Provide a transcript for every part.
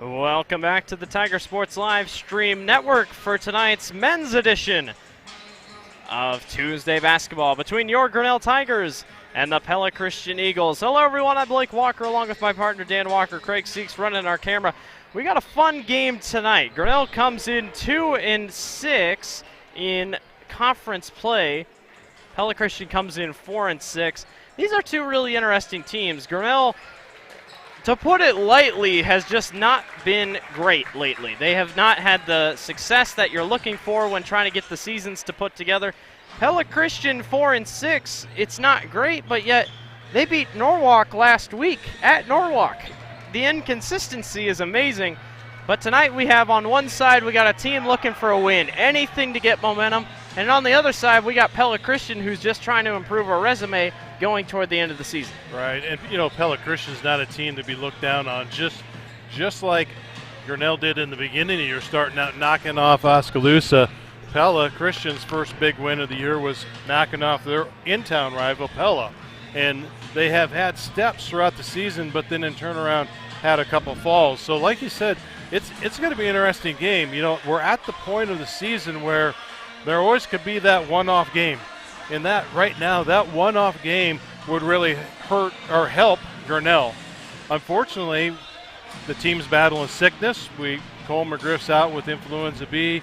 Welcome back to the Tiger Sports Live Stream Network for tonight's men's edition of Tuesday basketball between your Grinnell Tigers and the Pella Christian Eagles. Hello, everyone. I'm Blake Walker, along with my partner Dan Walker. Craig Seeks running our camera. We got a fun game tonight. Grinnell comes in 2-6 in conference play. Pella Christian comes in 4-6. These are two really interesting teams. Grinnell, to put it lightly, has just not been great lately. They have not had the success that you're looking for when trying to get the seasons to put together. Pella Christian 4-6, it's not great, but yet they beat Norwalk last week at Norwalk. The inconsistency is amazing, but tonight we have on one side, we got a team looking for a win, anything to get momentum, and on the other side, we got Pella Christian, who's just trying to improve our resume going toward the end of the season. Right, and Pella Christian's not a team to be looked down on, just like Grinnell did in the beginning of the year, starting out knocking off Oskaloosa. Pella Christian's first big win of the year was knocking off their in-town rival, Pella. And they have had steps throughout the season, but then in turnaround had a couple falls. So like you said, it's going to be an interesting game. We're at the point of the season where there always could be that one-off game. And that right now, that one-off game would really hurt or help Grinnell. Unfortunately, the team's battling sickness. Cole McGriff's out with influenza B.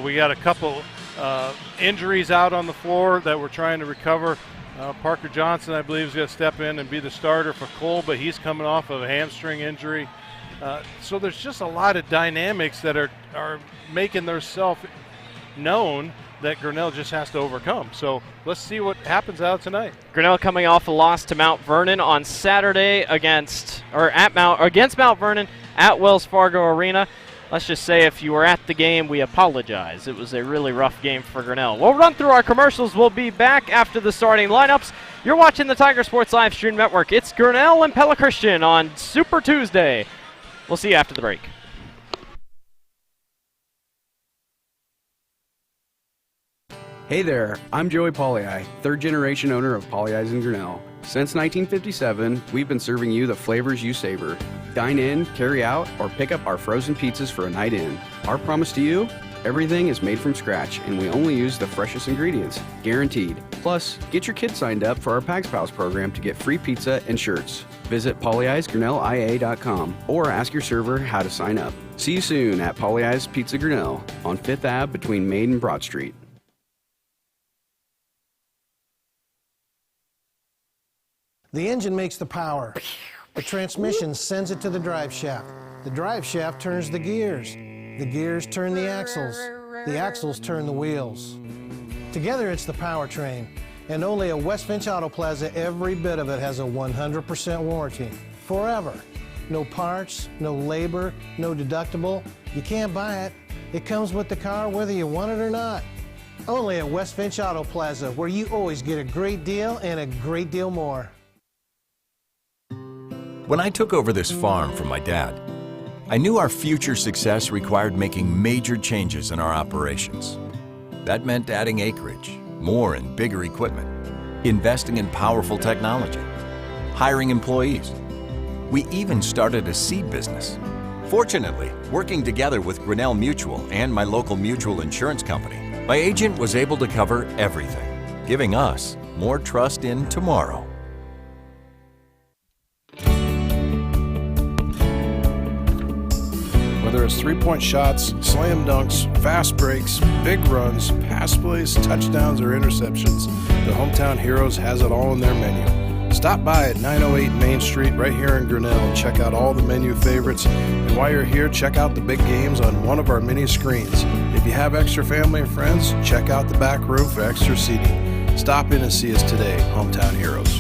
We got a couple injuries out on the floor that we're trying to recover. Parker Johnson, I believe, is going to step in and be the starter for Cole, but he's coming off of a hamstring injury. So there's just a lot of dynamics that are making themselves known that Grinnell just has to overcome. So let's see what happens out tonight. Grinnell coming off a loss to Mount Vernon on Saturday against Mount Vernon at Wells Fargo Arena. Let's just say if you were at the game, we apologize. It was a really rough game for Grinnell. We'll run through our commercials. We'll be back after the starting lineups. You're watching the Tiger Sports Live Stream Network. It's Grinnell and Pella Christian on Super Tuesday. We'll see you after the break. Hey there, I'm Joey Pollyi, third generation owner of Pollyi's in Grinnell. Since 1957, we've been serving you the flavors you savor. Dine in, carry out, or pick up our frozen pizzas for a night in. Our promise to you? Everything is made from scratch, and we only use the freshest ingredients, guaranteed. Plus, get your kids signed up for our Pags Pals program to get free pizza and shirts. Visit pollyi'sgrinnellia.com or ask your server how to sign up. See you soon at Pollyi's Pizza Grinnell on 5th Ave between Maid and Broad Street. The engine makes the power. The transmission sends it to the drive shaft. The drive shaft turns the gears. The gears turn the axles. The axles turn the wheels. Together it's the powertrain. And only at West Finch Auto Plaza, every bit of it has a 100% warranty. Forever. No parts, no labor, no deductible. You can't buy it. It comes with the car whether you want it or not. Only at West Finch Auto Plaza, where you always get a great deal and a great deal more. When I took over this farm from my dad, I knew our future success required making major changes in our operations. That meant adding acreage, more and bigger equipment, investing in powerful technology, hiring employees. We even started a seed business. Fortunately, working together with Grinnell Mutual and my local mutual insurance company, my agent was able to cover everything, giving us more trust in tomorrow. Whether it's three-point shots, slam dunks, fast breaks, big runs, pass plays, touchdowns, or interceptions, the Hometown Heroes has it all in their menu. Stop by at 908 Main Street right here in Grinnell and check out all the menu favorites. And while you're here, check out the big games on one of our mini screens. If you have extra family or friends, check out the back room for extra seating. Stop in and see us today, Hometown Heroes.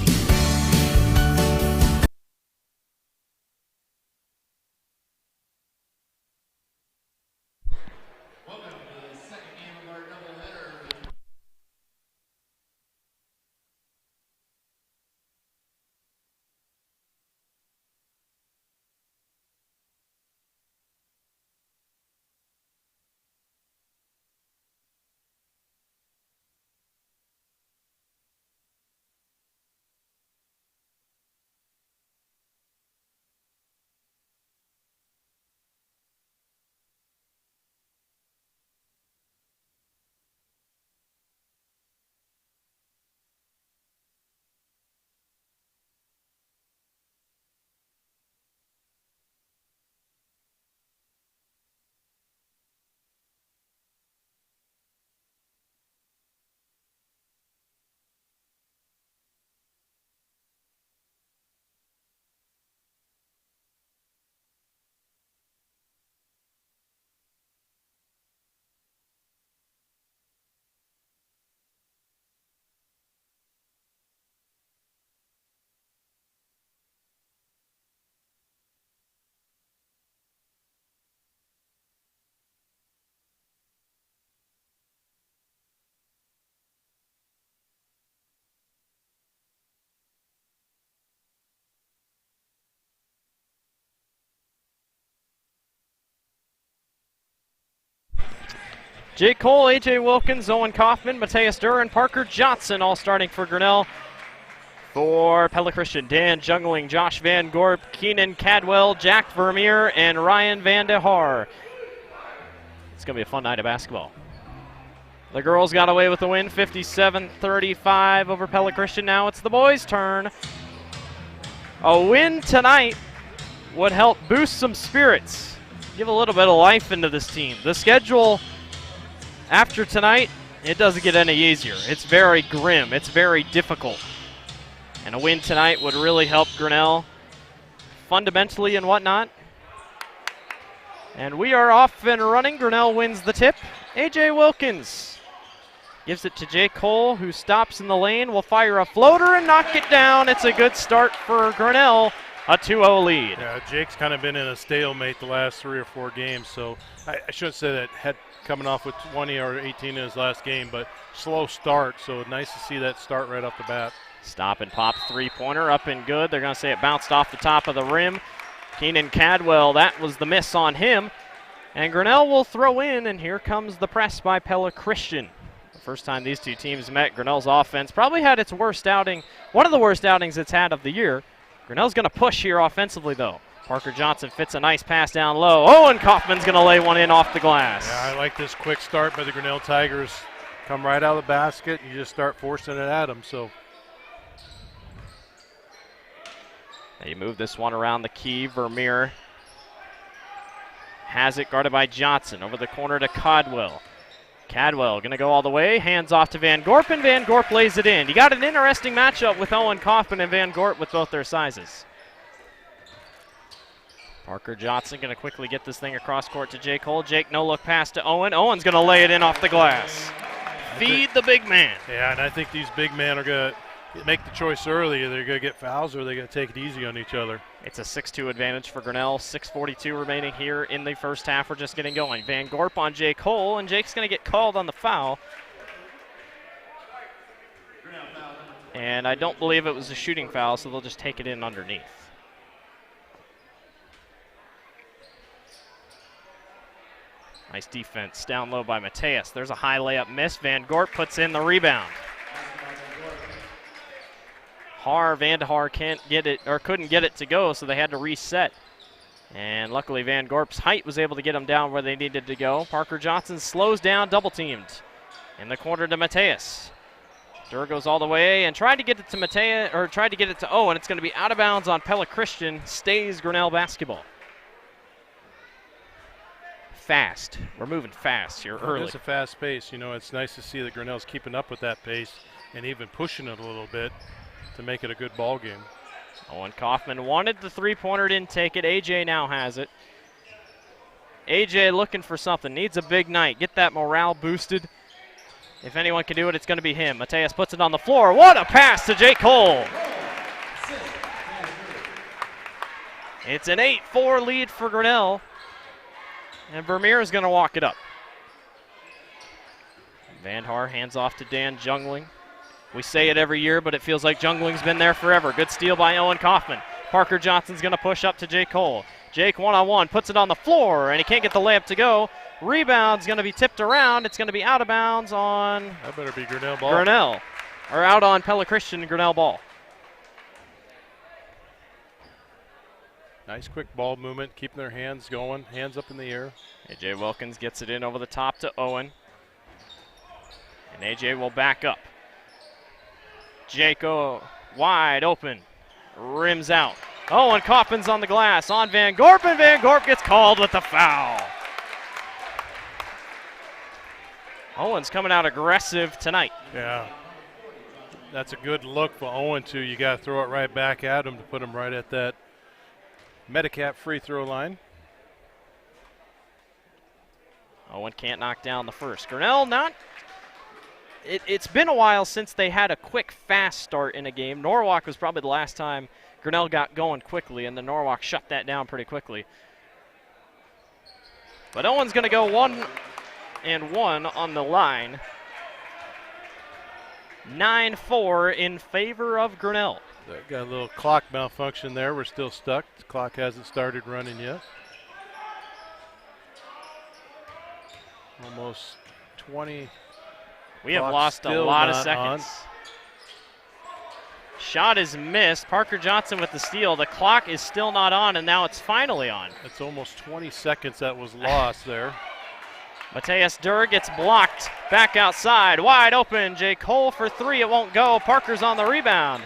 Jake Cole, A.J. Wilkins, Owen Kaufman, Mateus Durr, and Parker Johnson all starting for Grinnell. For Pella Christian, Dan Jungling, Josh Van Gorp, Keenan Cadwell, Jack Vermeer, and Ryan Van de Haar. It's going to be a fun night of basketball. The girls got away with the win, 57-35 over Pella Christian. Now it's the boys' turn. A win tonight would help boost some spirits, give a little bit of life into this team. The schedule after tonight, it doesn't get any easier. It's very grim. It's very difficult. And a win tonight would really help Grinnell fundamentally and whatnot. And we are off and running. Grinnell wins the tip. A.J. Wilkins gives it to Jake Cole, who stops in the lane, will fire a floater and knock it down. It's a good start for Grinnell, a 2-0 lead. Yeah, Jake's kind of been in a stalemate the last 3 or 4 games, so I shouldn't say that had coming off with 20 or 18 in his last game, but slow start, so nice to see that start right off the bat. Stop and pop three-pointer, up and good. They're going to say it bounced off the top of the rim. Keenan Cadwell, that was the miss on him. And Grinnell will throw in, and here comes the press by Pella Christian. The first time these two teams met, Grinnell's offense probably had its worst outing, one of the worst outings it's had of the year. Grinnell's going to push here offensively, though. Parker Johnson fits a nice pass down low. Owen Kaufman's going to lay one in off the glass. Yeah, I like this quick start by the Grinnell Tigers. Come right out of the basket, you just start forcing it at them, so. They move this one around the key. Vermeer has it, guarded by Johnson. Over the corner to Cadwell. Cadwell going to go all the way. Hands off to Van Gorp, and Van Gorp lays it in. You got an interesting matchup with Owen Kaufman and Van Gorp with both their sizes. Parker Johnson going to quickly get this thing across court to Jake Cole. Jake no-look pass to Owen. Owen's going to lay it in off the glass. Feed the big man. Yeah, and I think these big men are going to make the choice early. They're going to get fouls or they're going to take it easy on each other. It's a 6-2 advantage for Grinnell. 6:42 remaining here in the first half. We're just getting going. Van Gorp on Jake Cole, and Jake's going to get called on the foul. And I don't believe it was a shooting foul, so they'll just take it in underneath. Nice defense down low by Mateus. There's a high layup miss. Van Gorp puts in the rebound. Van de Haar can't get it, or couldn't get it to go, so they had to reset. And luckily Van Gorp's height was able to get him down where they needed to go. Parker Johnson slows down, double teamed. In the corner to Mateus. Durr goes all the way and tried to get it to Owen. It's going to be out of bounds on Pella Christian. Stays Grinnell basketball. Fast. We're moving fast here early. It's a fast pace. You know, it's nice to see that Grinnell's keeping up with that pace and even pushing it a little bit to make it a good ball game. Owen Kaufman wanted the three-pointer, didn't take it. AJ now has it. AJ looking for something, needs a big night. Get that morale boosted. If anyone can do it, it's going to be him. Mateus puts it on the floor. What a pass to Jake Cole. It's an 8-4 lead for Grinnell. And Vermeer is going to walk it up. Van Haar hands off to Dan Jungling. We say it every year, but it feels like Jungling's been there forever. Good steal by Owen Kaufman. Parker Johnson's going to push up to Jake Cole. Jake one-on-one, puts it on the floor, and he can't get the layup to go. Rebound's going to be tipped around. It's going to be out of bounds on... That better be Grinnell ball. Grinnell. Or out on Pella Christian, Grinnell ball. Nice quick ball movement, keeping their hands going, hands up in the air. A.J. Wilkins gets it in over the top to Owen. And A.J. will back up. Jake wide open, rims out. Owen Kaufman's on the glass, on Van Gorp, and Van Gorp gets called with the foul. Owen's coming out aggressive tonight. Yeah, that's a good look for Owen too. You got to throw it right back at him to put him right at that Medicap free throw line. Owen can't knock down the first. Grinnell not. It's been a while since they had a quick, fast start in a game. Norwalk was probably the last time Grinnell got going quickly, and the Norwalk shut that down pretty quickly. But Owen's going to go 1-1 on the line. 9-4 in favor of Grinnell. Got a little clock malfunction there. We're still stuck. The clock hasn't started running yet. Almost 20. We have Clock lost a still lot of not seconds. on. Shot is missed. Parker Johnson with the steal. The clock is still not on, and now it's finally on. It's almost 20 seconds that was lost there. Mateus Durr gets blocked. Back outside. Wide open. J. Cole for three. It won't go. Parker's on the rebound.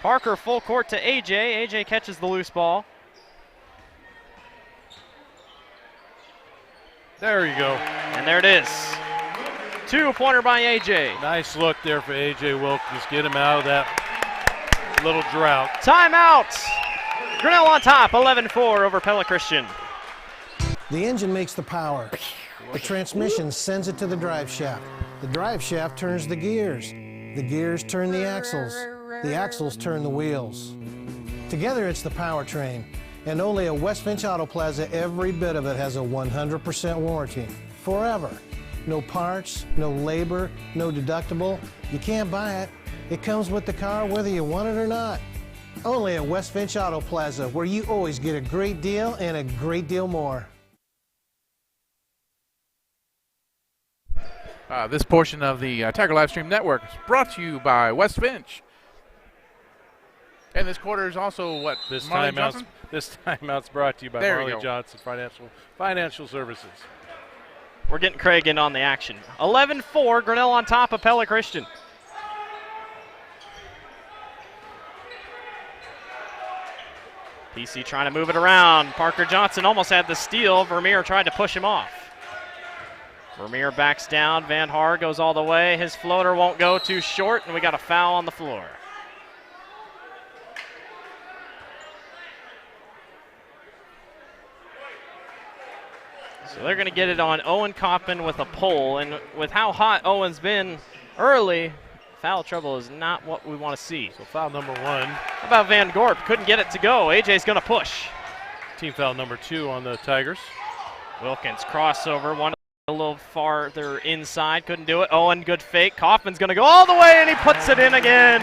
Parker full court to AJ. AJ catches the loose ball. There you go. And there it is. Two-pointer by AJ. Nice look there for AJ Wilkins. Get him out of that little drought. Timeout. Grinnell on top, 11-4 over Pella Christian. The engine makes the power. The transmission sends it to the drive shaft. The drive shaft turns the gears. The gears turn the axles. The axles turn the wheels. Together it's the powertrain. And only at West Finch Auto Plaza, every bit of it has a 100% warranty. Forever. No parts, no labor, no deductible. You can't buy it. It comes with the car whether you want it or not. Only at West Finch Auto Plaza, where you always get a great deal and a great deal more. This portion of the Tiger Livestream Network is brought to you by West Finch. And this quarter is also what? Marley Johnson? This timeout's brought to you by There you Marley go. Johnson Financial Services. We're getting Craig in on the action. 11-4, Grinnell on top of Pella Christian. PC trying to move it around. Parker Johnson almost had the steal. Vermeer tried to push him off. Vermeer backs down. Van Haar goes all the way. His floater won't go, too short, and we got a foul on the floor. So they're going to get it on Owen Coppin with a pull, and with how hot Owen's been early, foul trouble is not what we want to see. So foul number 1. How about Van Gorp? Couldn't get it to go. AJ's going to push. Team foul number 2 on the Tigers. Wilkins crossover, one a little farther inside, couldn't do it. Owen, good fake. Kaufman's going to go all the way, and he puts it in again.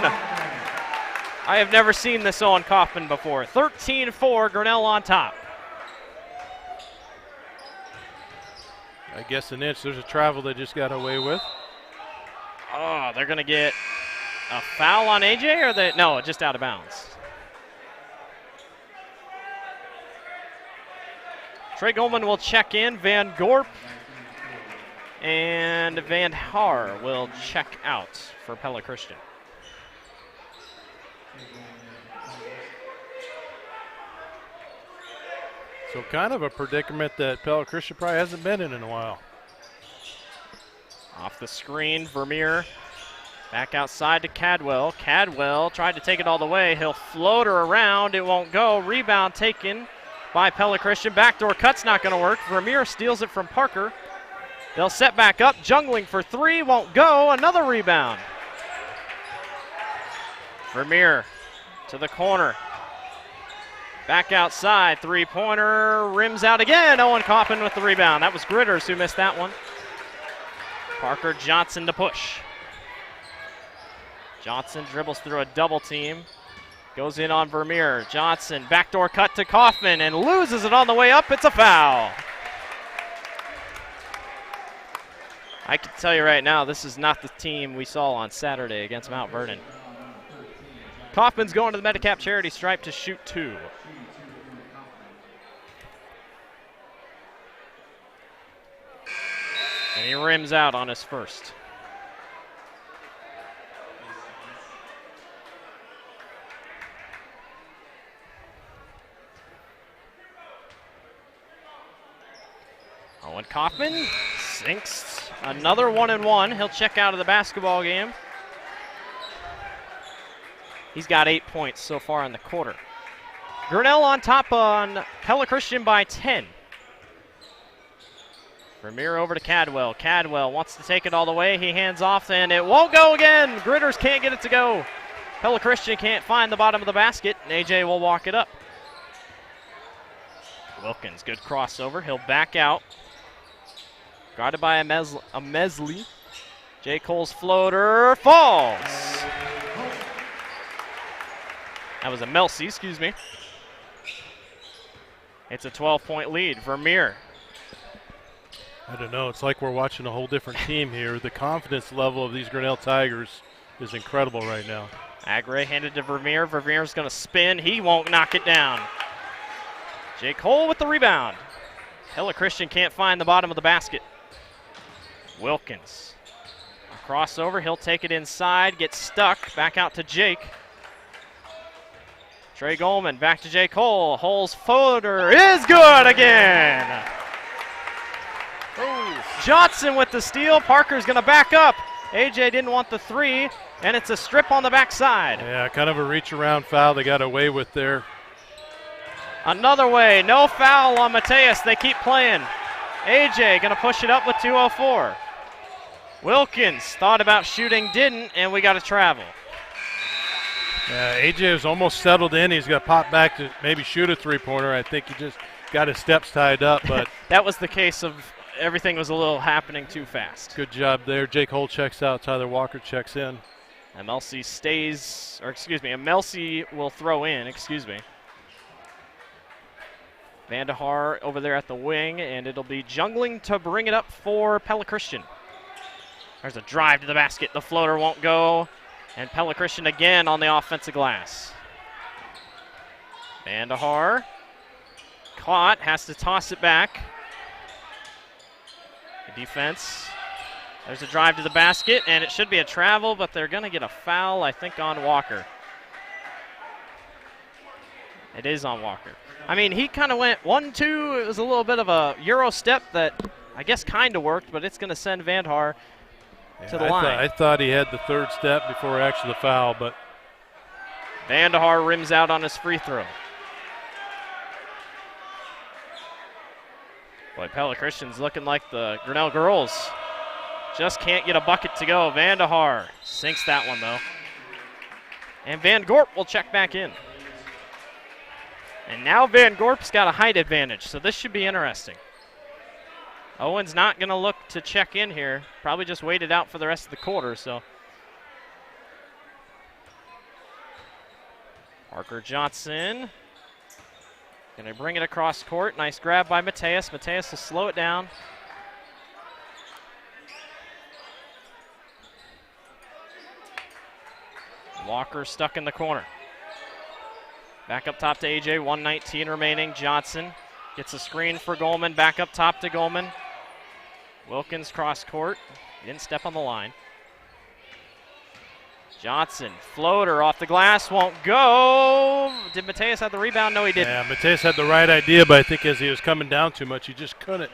I have never seen this Owen Kaufman before. 13-4, Grinnell on top. I guess an inch. There's a travel they just got away with. Oh, they're going to get a foul on AJ, or they? No, just out of bounds. Trey Goldman will check in. Van Gorp and Van Haar will check out for Pella Christian. So kind of a predicament that Pella Christian probably hasn't been in a while. Off the screen, Vermeer back outside to Cadwell. Cadwell tried to take it all the way. He'll float her around. It won't go. Rebound taken by Pella Christian. Backdoor cut's not going to work. Vermeer steals it from Parker. They'll set back up. Jungling for three. Won't go. Another rebound. Vermeer to the corner. Back outside. Three-pointer. Rims out again. Owen Coppin with the rebound. That was Gritters who missed that one. Parker Johnson to push. Johnson dribbles through a double team. Goes in on Vermeer. Johnson, backdoor cut to Kaufman and loses it on the way up. It's a foul. I can tell you right now, this is not the team we saw on Saturday against Mount Vernon. Kaufman's going to the Medicap charity stripe to shoot two. And he rims out on his first. Owen Kaufman sinks another 1-and-1. He'll check out of the basketball game. He's got 8 points so far in the quarter. Grinnell on top on Pella Christian by 10. Vermeer over to Cadwell. Cadwell wants to take it all the way. He hands off, and it won't go again. Gritters can't get it to go. Pella Christian can't find the bottom of the basket, and AJ will walk it up. Wilkins, good crossover. He'll back out. Guarded by a Mesley. J. Cole's floater falls. That was a Melsey, excuse me. It's a 12-point lead. Vermeer I don't know. It's like we're watching a whole different team here. The confidence level of these Grinnell Tigers is incredible right now. Agre handed to Vermeer. Vermeer's going to spin. He won't knock it down. Jake Cole with the rebound. Pella Christian can't find the bottom of the basket. Wilkins. A crossover. He'll take it inside. Gets stuck. Back out to Jake. Trey Goldman back to Jake Cole. Hole's floater is good again. Johnson with the steal. Parker's going to back up. AJ didn't want the three, and it's a strip on the backside. Yeah, kind of a reach-around foul they got away with there. Another way. No foul on Mateus. They keep playing. AJ going to push it up with 2:04. Wilkins thought about shooting, didn't, and we got to travel. Yeah, AJ was almost settled in. He's going to pop back to maybe shoot a three-pointer. I think he just got his steps tied up, but that was the case of everything was a little happening too fast. Good job there. Jake Holt checks out. Tyler Walker checks in. MLC stays, or excuse me, MLC will throw in, excuse me. Vandehar over there at the wing, and it'll be Jungling to bring it up for Pella Christian. There's a drive to the basket. The floater won't go, and Pella Christian again on the offensive glass. Vandehar caught, has to toss it back. The defense. There's a drive to the basket, and it should be a travel, but they're going to get a foul, I think, on Walker. It is on Walker. I mean, he kind of went 1-2. It was a little bit of a Euro step that I guess kind of worked, but it's going to send Vandehar to the line. I thought he had the third step before actually the foul, but Vandehar rims out on his free throw. Boy, Pella Christian's looking like the Grinnell girls. Just can't get a bucket to go. Vandehar sinks that one, though. And Van Gorp will check back in. And now Van Gorp's got a height advantage, so this should be interesting. Owen's not going to look to check in here. Probably just waited out for the rest of the quarter, so. Parker Johnson going to bring it across court. Nice grab by Mateus. Mateus will slow it down. Walker stuck in the corner. Back up top to AJ, 1:19 remaining. Johnson gets a screen for Goldman. Back up top to Goldman. Wilkins cross court. Didn't step on the line. Johnson, floater off the glass, won't go. Did Mateus have the rebound? No, he didn't. Yeah, Mateus had the right idea, but I think as he was coming down too much, he just couldn't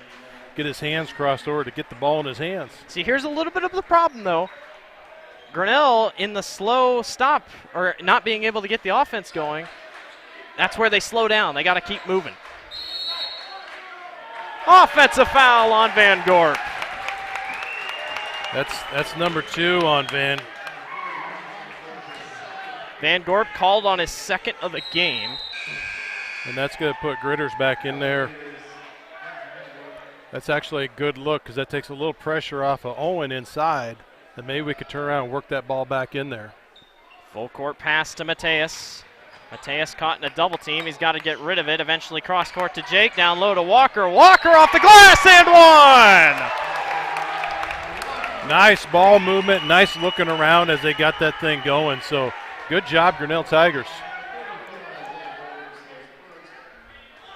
get his hands crossed over to get the ball in his hands. See, here's a little bit of the problem, though. Grinnell, in the slow stop, or not being able to get the offense going, that's where they slow down. They got to keep moving. Offensive foul on Van Gorp. That's number 2 on Van. Van Gorp called on his second of the game. And that's going to put Gritters back in there. That's actually a good look because that takes a little pressure off of Owen inside. And maybe we could turn around and work that ball back in there. Full court pass to Mateus. Mateus caught in a double team. He's got to get rid of it. Eventually cross court to Jake. Down low to Walker. Walker off the glass and one! Nice ball movement. Nice looking around as they got that thing going. So good job, Grinnell Tigers.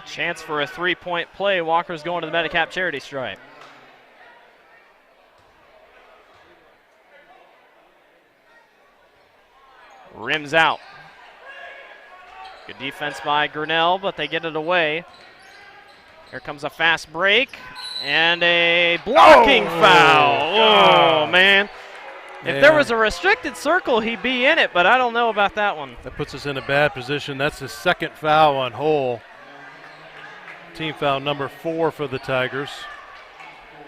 Chance for a three-point play. Walker's going to the Medicap charity stripe. Rims out. Good defense by Grinnell, but they get it away. Here comes a fast break and a blocking foul. Oh, man. If there was a restricted circle, he'd be in it, but I don't know about that one. That puts us in a bad position. That's the second foul on Hull. Team foul number 4 for the Tigers.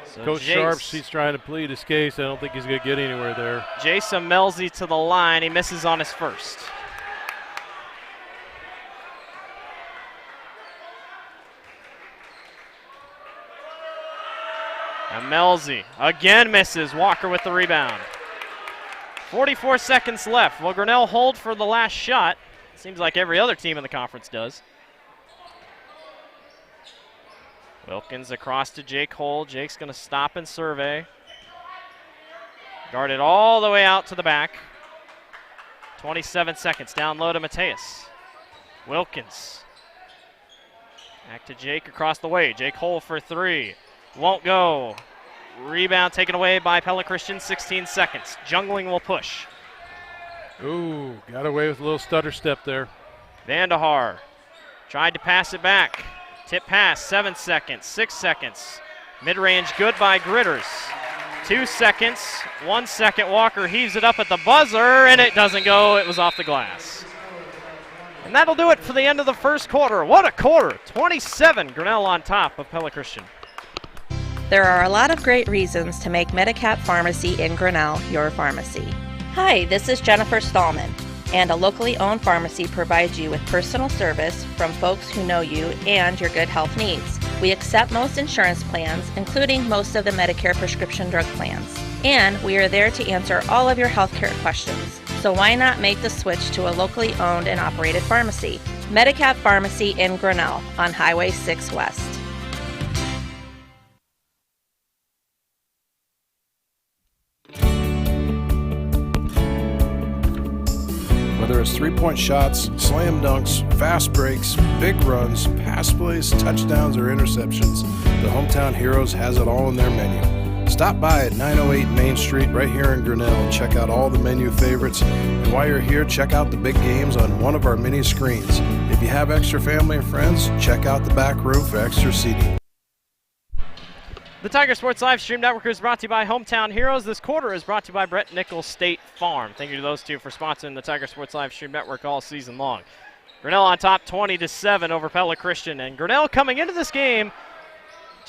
So Coach Sharps, he's trying to plead his case. I don't think he's going to get anywhere there. Jason Melzi to the line. He misses on his first. And Melzi again misses. Walker with the rebound. 44 seconds left. Will Grinnell hold for the last shot? Seems like every other team in the conference does. Wilkins across to Jake Hull. Jake's going to stop and survey. Guarded all the way out to the back. 27 seconds. Down low to Mateus. Wilkins. Back to Jake across the way. Jake Hull for three. Won't go. Rebound taken away by Pella Christian. 16 seconds. Jungling will push. Ooh, got away with a little stutter step there. Vandahar tried to pass it back. Tip pass, 7 seconds, 6 seconds. Mid-range good by Gritters. 2 seconds, 1 second. Walker heaves it up at the buzzer, and it doesn't go. It was off the glass. And that'll do it for the end of the first quarter. What a quarter. 27, Grinnell on top of Pella Christian. There are a lot of great reasons to make Medicap Pharmacy in Grinnell your pharmacy. Hi, this is Jennifer Stallman, and a locally owned pharmacy provides you with personal service from folks who know you and your good health needs. We accept most insurance plans, including most of the Medicare prescription drug plans. And we are there to answer all of your healthcare questions. So why not make the switch to a locally owned and operated pharmacy? Medicap Pharmacy in Grinnell on Highway 6 West. Whether it's three-point shots, slam dunks, fast breaks, big runs, pass plays, touchdowns, or interceptions, the Hometown Heroes has it all in their menu. Stop by at 908 Main Street right here in Grinnell and check out all the menu favorites. And while you're here, check out the big games on one of our mini screens. If you have extra family or friends, check out the back room for extra seating. The Tiger Sports Live Stream Network is brought to you by Hometown Heroes. This quarter is brought to you by Brett Nichols State Farm. Thank you to those two for sponsoring the Tiger Sports Live Stream Network all season long. Grinnell on top 20-7 over Pella Christian. And Grinnell coming into this game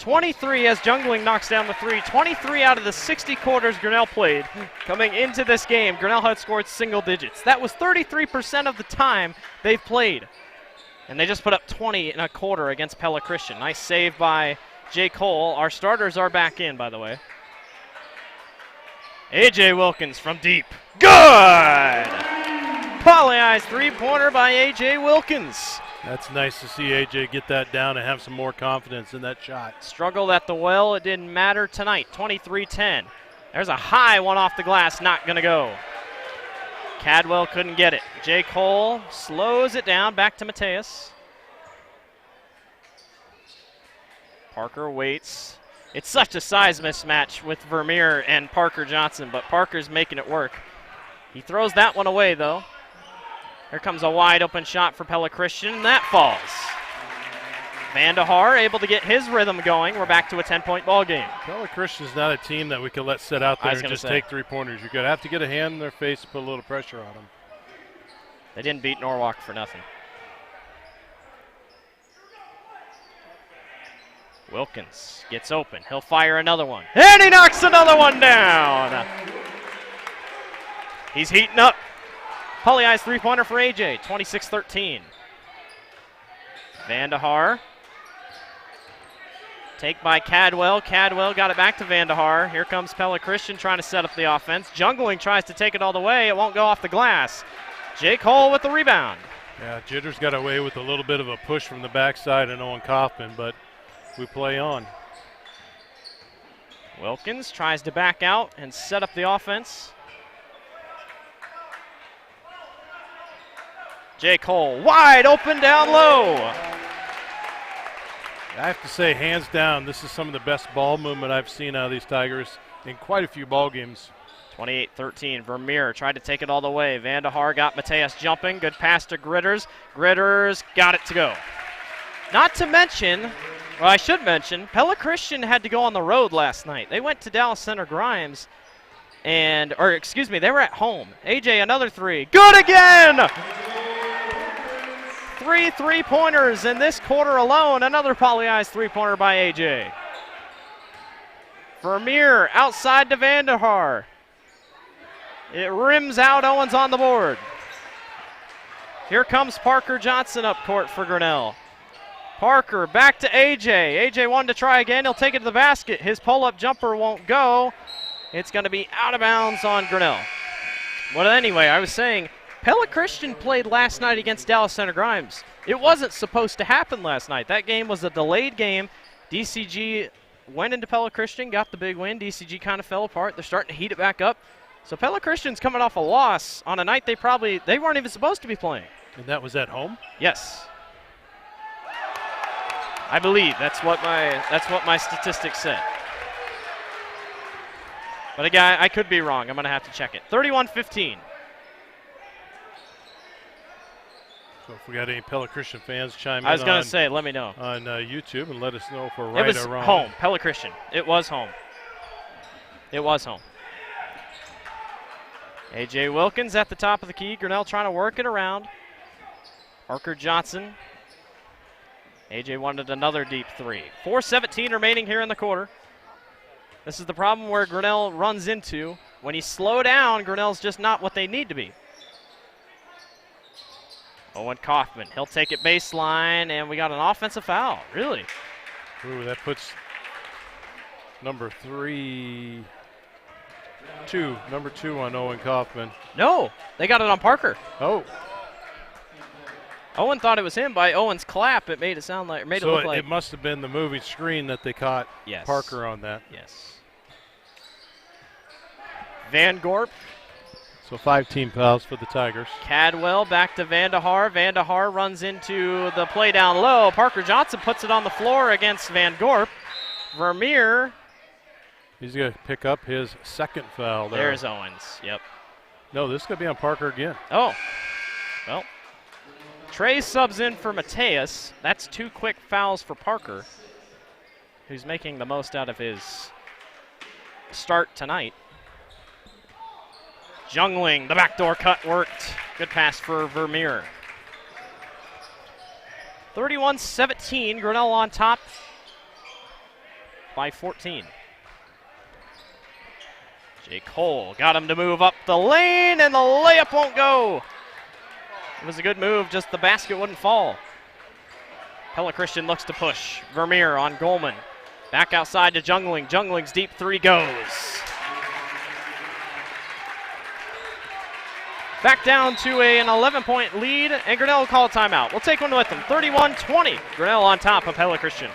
23 as Jungling knocks down the three. 23 out of the 60 quarters Grinnell played. Coming into this game, Grinnell had scored single digits. That was 33% of the time they've played. And they just put up 20 in a quarter against Pella Christian. Nice save by Jake Cole. Our starters are back in, by the way. A.J. Wilkins from deep. Good! Poly-Eyes three-pointer by A.J. Wilkins. That's nice to see A.J. get that down and have some more confidence in that shot. Struggled at the well. It didn't matter tonight. 23-10. There's a high one off the glass. Not going to go. Cadwell couldn't get it. Jake Cole slows it down. Back to Mateus. Parker waits. It's such a size mismatch with Vermeer and Parker Johnson, but Parker's making it work. He throws that one away, though. Here comes a wide open shot for Pella Christian, and that falls. Vandahar able to get his rhythm going. We're back to a 10-point ball game. Pella Christian's not a team that we can let sit out there and just take three-pointers. You're going to have to get a hand in their face and put a little pressure on them. They didn't beat Norwalk for nothing. Wilkins gets open. He'll fire another one. And he knocks another one down. He's heating up. Poly-Eyes three-pointer for AJ. 26-13. Vandahar. Take by Cadwell. Cadwell got it back to Vandahar. Here comes Pella Christian trying to set up the offense. Jungling tries to take it all the way. It won't go off the glass. Jake Hull with the rebound. Yeah, Jitters got away with a little bit of a push from the backside and Owen Kaufman, but we play on. Wilkins tries to back out and set up the offense. Jake Cole wide open down low. I have to say, hands down, this is some of the best ball movement I've seen out of these Tigers in quite a few ball games. 28-13. Vermeer tried to take it all the way. Vandahar got Mateus jumping. Good pass to Gritters. Gritters got it to go. Not to mention, well, I should mention, Pella Christian had to go on the road last night. They went to Dallas Center Grimes, they were at home. AJ, another three. Good again! 3 3-pointers in this quarter alone. Another Poly-Eyes three-pointer by AJ. Vermeer outside to Vandahar. It rims out. Owens on the board. Here comes Parker Johnson up court for Grinnell. Parker back to AJ. AJ wanted to try again. He'll take it to the basket. His pull-up jumper won't go. It's going to be out of bounds on Grinnell. Well, anyway, I was saying, Pella Christian played last night against Dallas Center Grimes. It wasn't supposed to happen last night. That game was a delayed game. DCG went into Pella Christian, got the big win. DCG kind of fell apart. They're starting to heat it back up. So Pella Christian's coming off a loss on a night they weren't even supposed to be playing. And that was at home? Yes. I believe that's what my statistics said. But again, I could be wrong. I'm going to have to check it. 31-15. So if we got any Pella Christian fans chime in, I was going to say, let me know on YouTube and let us know if we're right or wrong. It was home, Pella Christian. It was home. It was home. A.J. Wilkins at the top of the key. Grinnell trying to work it around. Parker Johnson. A.J. wanted another deep three. 4:17 remaining here in the quarter. This is the problem where Grinnell runs into. When you slow down, Grinnell's just not what they need to be. Owen Kaufman, he'll take it baseline, and we got an offensive foul. Really? Ooh, that puts number two on Owen Kaufman. No, they got it on Parker. Oh. Owen thought it was him. By Owen's clap, it made it sound like, it look like. It must have been the moving screen that they caught Parker on that. Yes. Van Gorp. So 5 team fouls for the Tigers. Cadwell back to Vandahar. Vandahar runs into the play down low. Parker Johnson puts it on the floor against Van Gorp. Vermeer. He's going to pick up his second foul there. There's Owens. Yep. No, this is going to be on Parker again. Oh. Well. Trey subs in for Mateus. That's 2 quick fouls for Parker, who's making the most out of his start tonight. Jungling, the backdoor cut worked. Good pass for Vermeer. 31-17, Grinnell on top by 14. Jake Cole got him to move up the lane, and the layup won't go. It was a good move, just the basket wouldn't fall. Pella Christian looks to push. Vermeer on Goldman. Back outside to Jungling. Jungling's deep three goes. Back down to an 11-point lead, and Grinnell will call a timeout. We'll take one with them. 31-20. Grinnell on top of Pella Christian.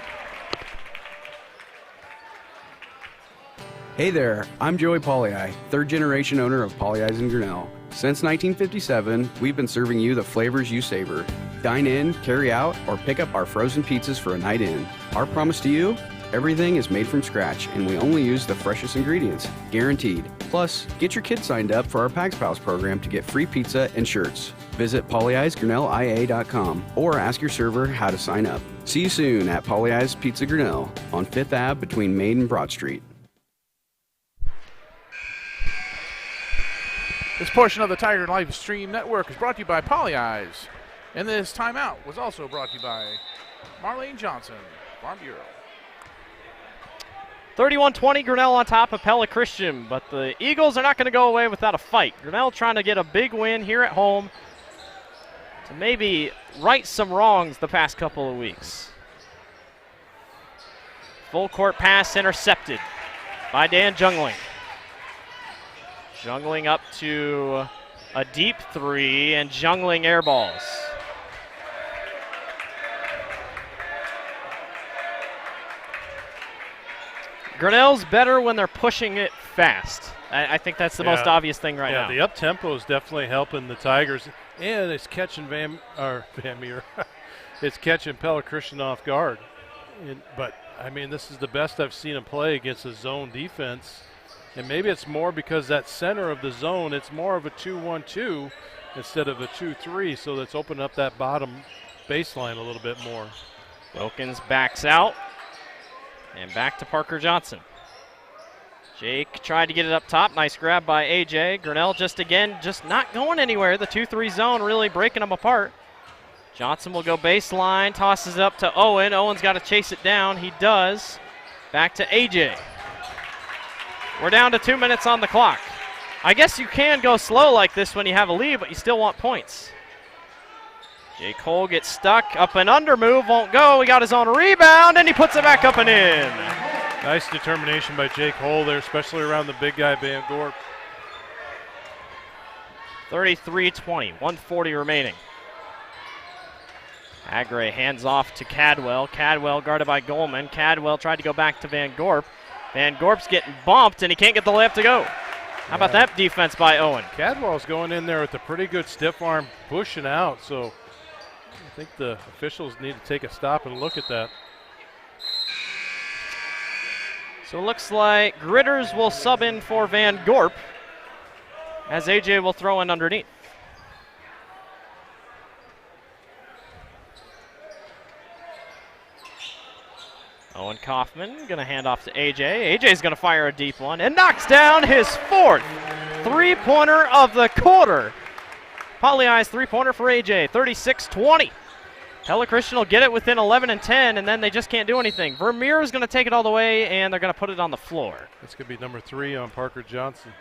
Hey there, I'm Joey Pollei, third-generation owner of Polley's in Grinnell. Since 1957, we've been serving you the flavors you savor. Dine in, carry out, or pick up our frozen pizzas for a night in. Our promise to you? Everything is made from scratch, and we only use the freshest ingredients, guaranteed. Plus, get your kids signed up for our Pags Pals program to get free pizza and shirts. Visit polleisgrinnellia.com or ask your server how to sign up. See you soon at Polley's Pizza Grinnell on 5th Ave between Main and Broad Street. This portion of the Tiger Live Stream Network is brought to you by Polley's. And this timeout was also brought to you by Marlene Johnson, Farm Bureau. 31-20, Grinnell on top of Pella Christian, but the Eagles are not going to go away without a fight. Grinnell trying to get a big win here at home to maybe right some wrongs the past couple of weeks. Full court pass intercepted by Dan Jungling. Jungling up to a deep three, and Jungling airballs. Grinnell's better when they're pushing it fast. I think that's the most obvious thing right now. Yeah, the up-tempo is definitely helping the Tigers, and it's catching Van Meer. It's catching Pella Christian off guard. But, I mean, this is the best I've seen him play against a zone defense. And maybe it's more because that center of the zone, it's more of a 2-1-2 instead of a 2-3, so that's opened up that bottom baseline a little bit more. Wilkins backs out, and back to Parker Johnson. Jake tried to get it up top. Nice grab by A.J. Grinnell just not going anywhere. The 2-3 zone really breaking them apart. Johnson will go baseline, tosses it up to Owen. Owen's got to chase it down. He does. Back to A.J. We're down to 2 minutes on the clock. I guess you can go slow like this when you have a lead, but you still want points. Jay Cole gets stuck. Up and under move, won't go. He got his own rebound, and he puts it back up and in. Nice determination by Jake Cole there, especially around the big guy, Van Gorp. 33-20, 140 remaining. Agre hands off to Cadwell. Cadwell guarded by Goldman. Cadwell tried to go back to Van Gorp. Van Gorp's getting bumped, and he can't get the layup to go. How about that defense by Owen? Cadwell's going in there with a pretty good stiff arm pushing out, so I think the officials need to take a stop and look at that. So it looks like Gritters will sub in for Van Gorp as AJ will throw in underneath. Owen Kaufman going to hand off to AJ. AJ's going to fire a deep one and knocks down his 4th three-pointer of the quarter. Poly Eyes three-pointer for AJ, 36-20. Pella Christian will get it within 11 and 10, and then they just can't do anything. Vermeer is going to take it all the way, and they're going to put it on the floor. That's going to be number 3 on Parker Johnson.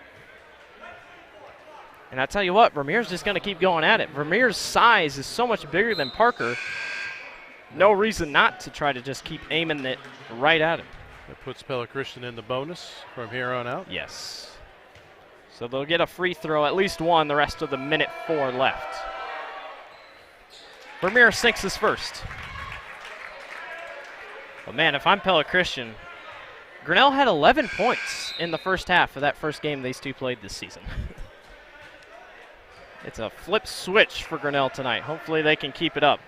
And I tell you what, Vermeer's just going to keep going at it. Vermeer's size is so much bigger than Parker. No reason not to try to just keep aiming it right at him. That puts Pella Christian in the bonus from here on out. Yes. So they'll get a free throw, at least one, the rest of the minute 4 left. Vermeer sinks his first. But man, if I'm Pella Christian, Grinnell had 11 points in the first half of that first game these two played this season. It's a flip switch for Grinnell tonight. Hopefully they can keep it up.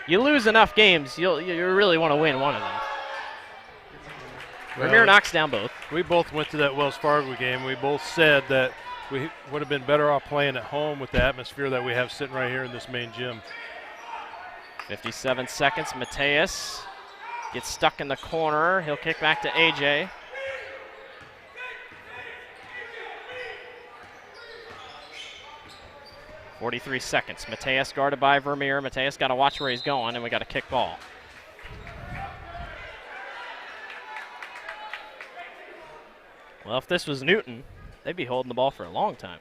You lose enough games, you really want to win one of them. Well, Vermeer knocks down both. We both went to that Wells Fargo game. We both said that we would have been better off playing at home with the atmosphere that we have sitting right here in this main gym. 57 seconds. Mateus gets stuck in the corner. He'll kick back to AJ. .43 seconds. Mateus guarded by Vermeer. Mateus got to watch where he's going, and we got a kick ball. Well, if this was Newton, they'd be holding the ball for a long time.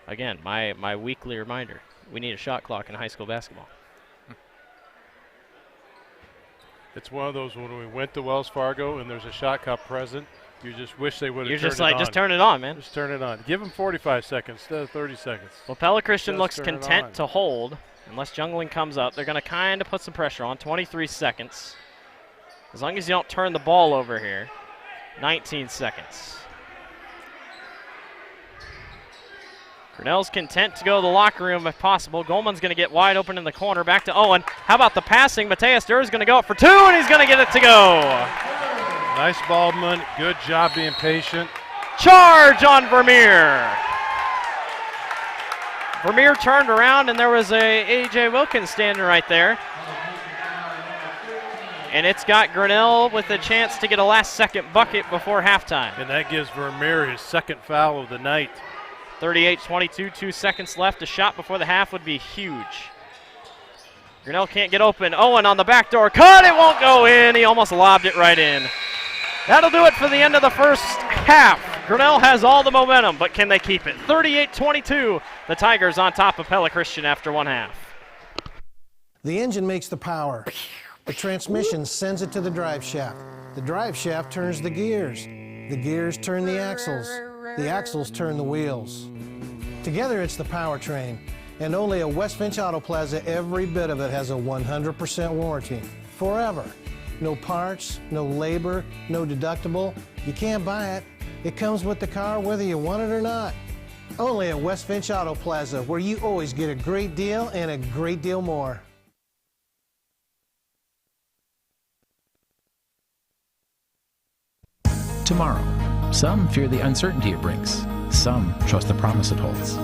Again, my weekly reminder. We need a shot clock in high school basketball. It's one of those when we went to Wells Fargo and there's a shot clock present, you just wish they would have You're turned it just like, on. just turn it on, man. Just turn it on. Give them 45 seconds instead of 30 seconds. Well, Pella Christian Just looks turn it on. content to hold unless Jungling comes up. They're going to kind of put some pressure on. 23 seconds. As long as you don't turn the ball over here. 19 seconds. Grinnell's content to go to the locker room if possible. Goldman's going to get wide open in the corner. Back to Owen. How about the passing? Mateus Durr is going to go up for 2, and he's going to get it to go. Nice ball movement. Good job being patient. Charge on Vermeer. Vermeer turned around, and there was a A.J. Wilkins standing right there. And it's got Grinnell with a chance to get a last-second bucket before halftime. And that gives Vermeer his 2nd foul of the night. 38-22, 2 seconds left. A shot before the half would be huge. Grinnell can't get open. Owen on the backdoor cut. It won't go in. He almost lobbed it right in. That'll do it for the end of the first half. Grinnell has all the momentum, but can they keep it? 38-22, the Tigers on top of Pella Christian after one half. The engine makes the power. The transmission sends it to the drive shaft. The drive shaft turns the gears. The gears turn the axles. The axles turn the wheels. Together it's the powertrain. And only at West Finch Auto Plaza, every bit of it has a 100% warranty. Forever. No parts, no labor, no deductible. You can't buy it. It comes with the car whether you want it or not. Only at West Finch Auto Plaza, where you always get a great deal and a great deal more. Tomorrow. Some fear the uncertainty it brings. Some trust the promise it holds.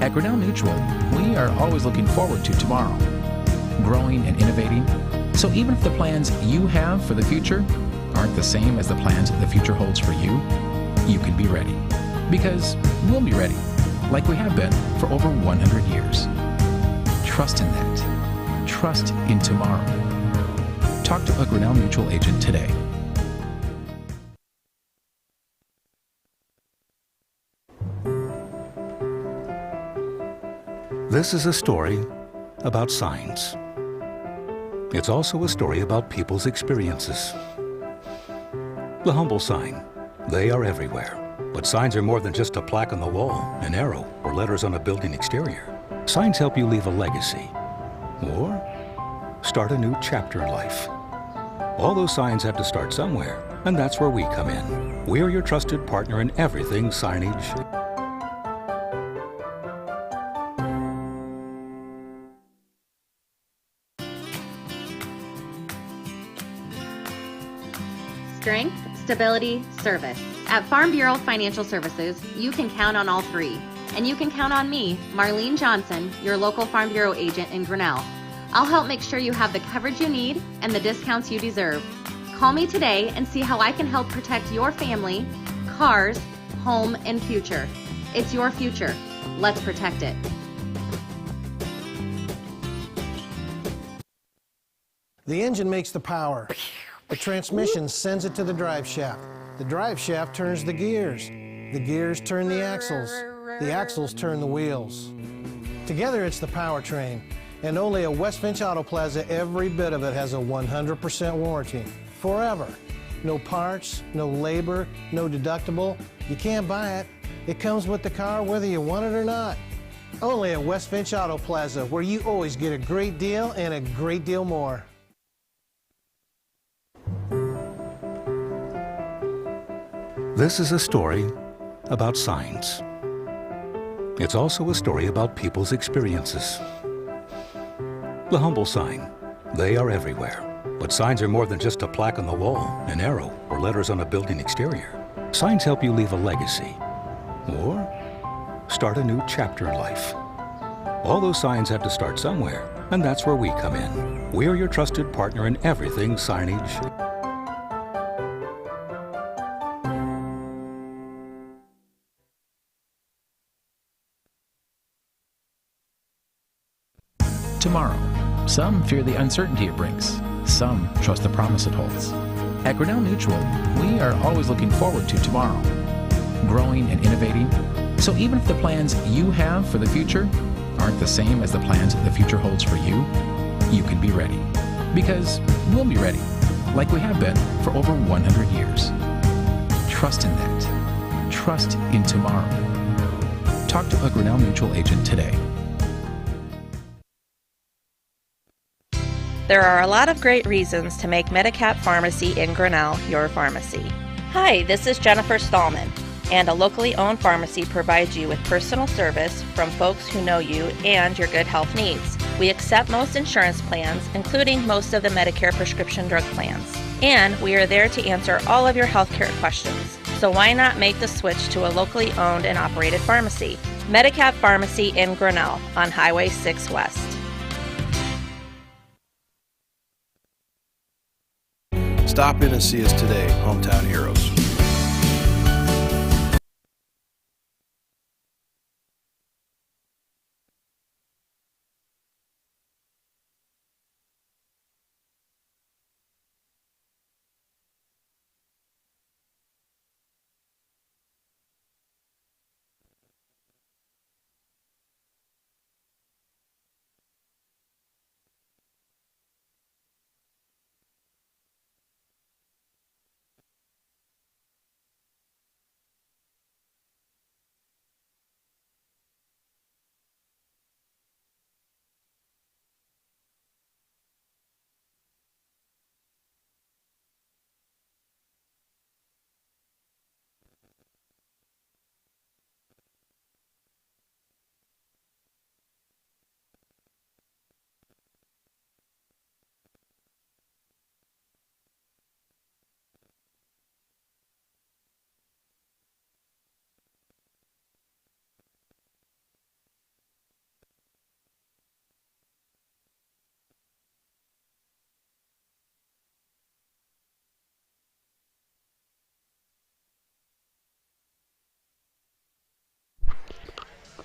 At Grinnell Mutual, we are always looking forward to tomorrow, growing and innovating. So even if the plans you have for the future aren't the same as the plans the future holds for you, you can be ready. Because we'll be ready, like we have been for over 100 years. Trust in that. Trust in tomorrow. Talk to a Grinnell Mutual agent today. This is a story about science. It's also a story about people's experiences. The humble sign, they are everywhere. But signs are more than just a plaque on the wall, an arrow, or letters on a building exterior. Signs help you leave a legacy or start a new chapter in life. All those signs have to start somewhere, and that's where we come in. We're your trusted partner in everything signage. Strength, stability, service. At Farm Bureau Financial Services, you can count on all three. And you can count on me, Marlene Johnson, your local Farm Bureau agent in Grinnell. I'll help make sure you have the coverage you need and the discounts you deserve. Call me today and see how I can help protect your family, cars, home, and future. It's your future. Let's protect it. The engine makes the power. The transmission sends it to the drive shaft. The drive shaft turns the gears. The gears turn the axles. The axles turn the wheels. Together it's the powertrain. And only at West Finch Auto Plaza, every bit of it has a 100% warranty. Forever. No parts, no labor, no deductible. You can't buy it. It comes with the car whether you want it or not. Only at West Finch Auto Plaza, where you always get a great deal and a great deal more. This is a story about signs. It's also a story about people's experiences. The humble sign. They are everywhere. But signs are more than just a plaque on the wall, an arrow, or letters on a building exterior. Signs help you leave a legacy or start a new chapter in life. All those signs have to start somewhere, and that's where we come in. We're your trusted partner in everything signage. Tomorrow. Some fear the uncertainty it brings. Some trust the promise it holds. At Grinnell Mutual, we are always looking forward to tomorrow, growing and innovating. So even if the plans you have for the future aren't the same as the plans the future holds for you, you can be ready. Because we'll be ready, like we have been for over 100 years. Trust in that. Trust in tomorrow. Talk to a Grinnell Mutual agent today. There are a lot of great reasons to make Medicap Pharmacy in Grinnell your pharmacy. Hi, this is Jennifer Stallman, and a locally owned pharmacy provides you with personal service from folks who know you and your good health needs. We accept most insurance plans, including most of the Medicare prescription drug plans. And we are there to answer all of your healthcare questions. So why not make the switch to a locally owned and operated pharmacy? Medicap Pharmacy in Grinnell on Highway 6 West. Stop in and see us today, Hometown Heroes.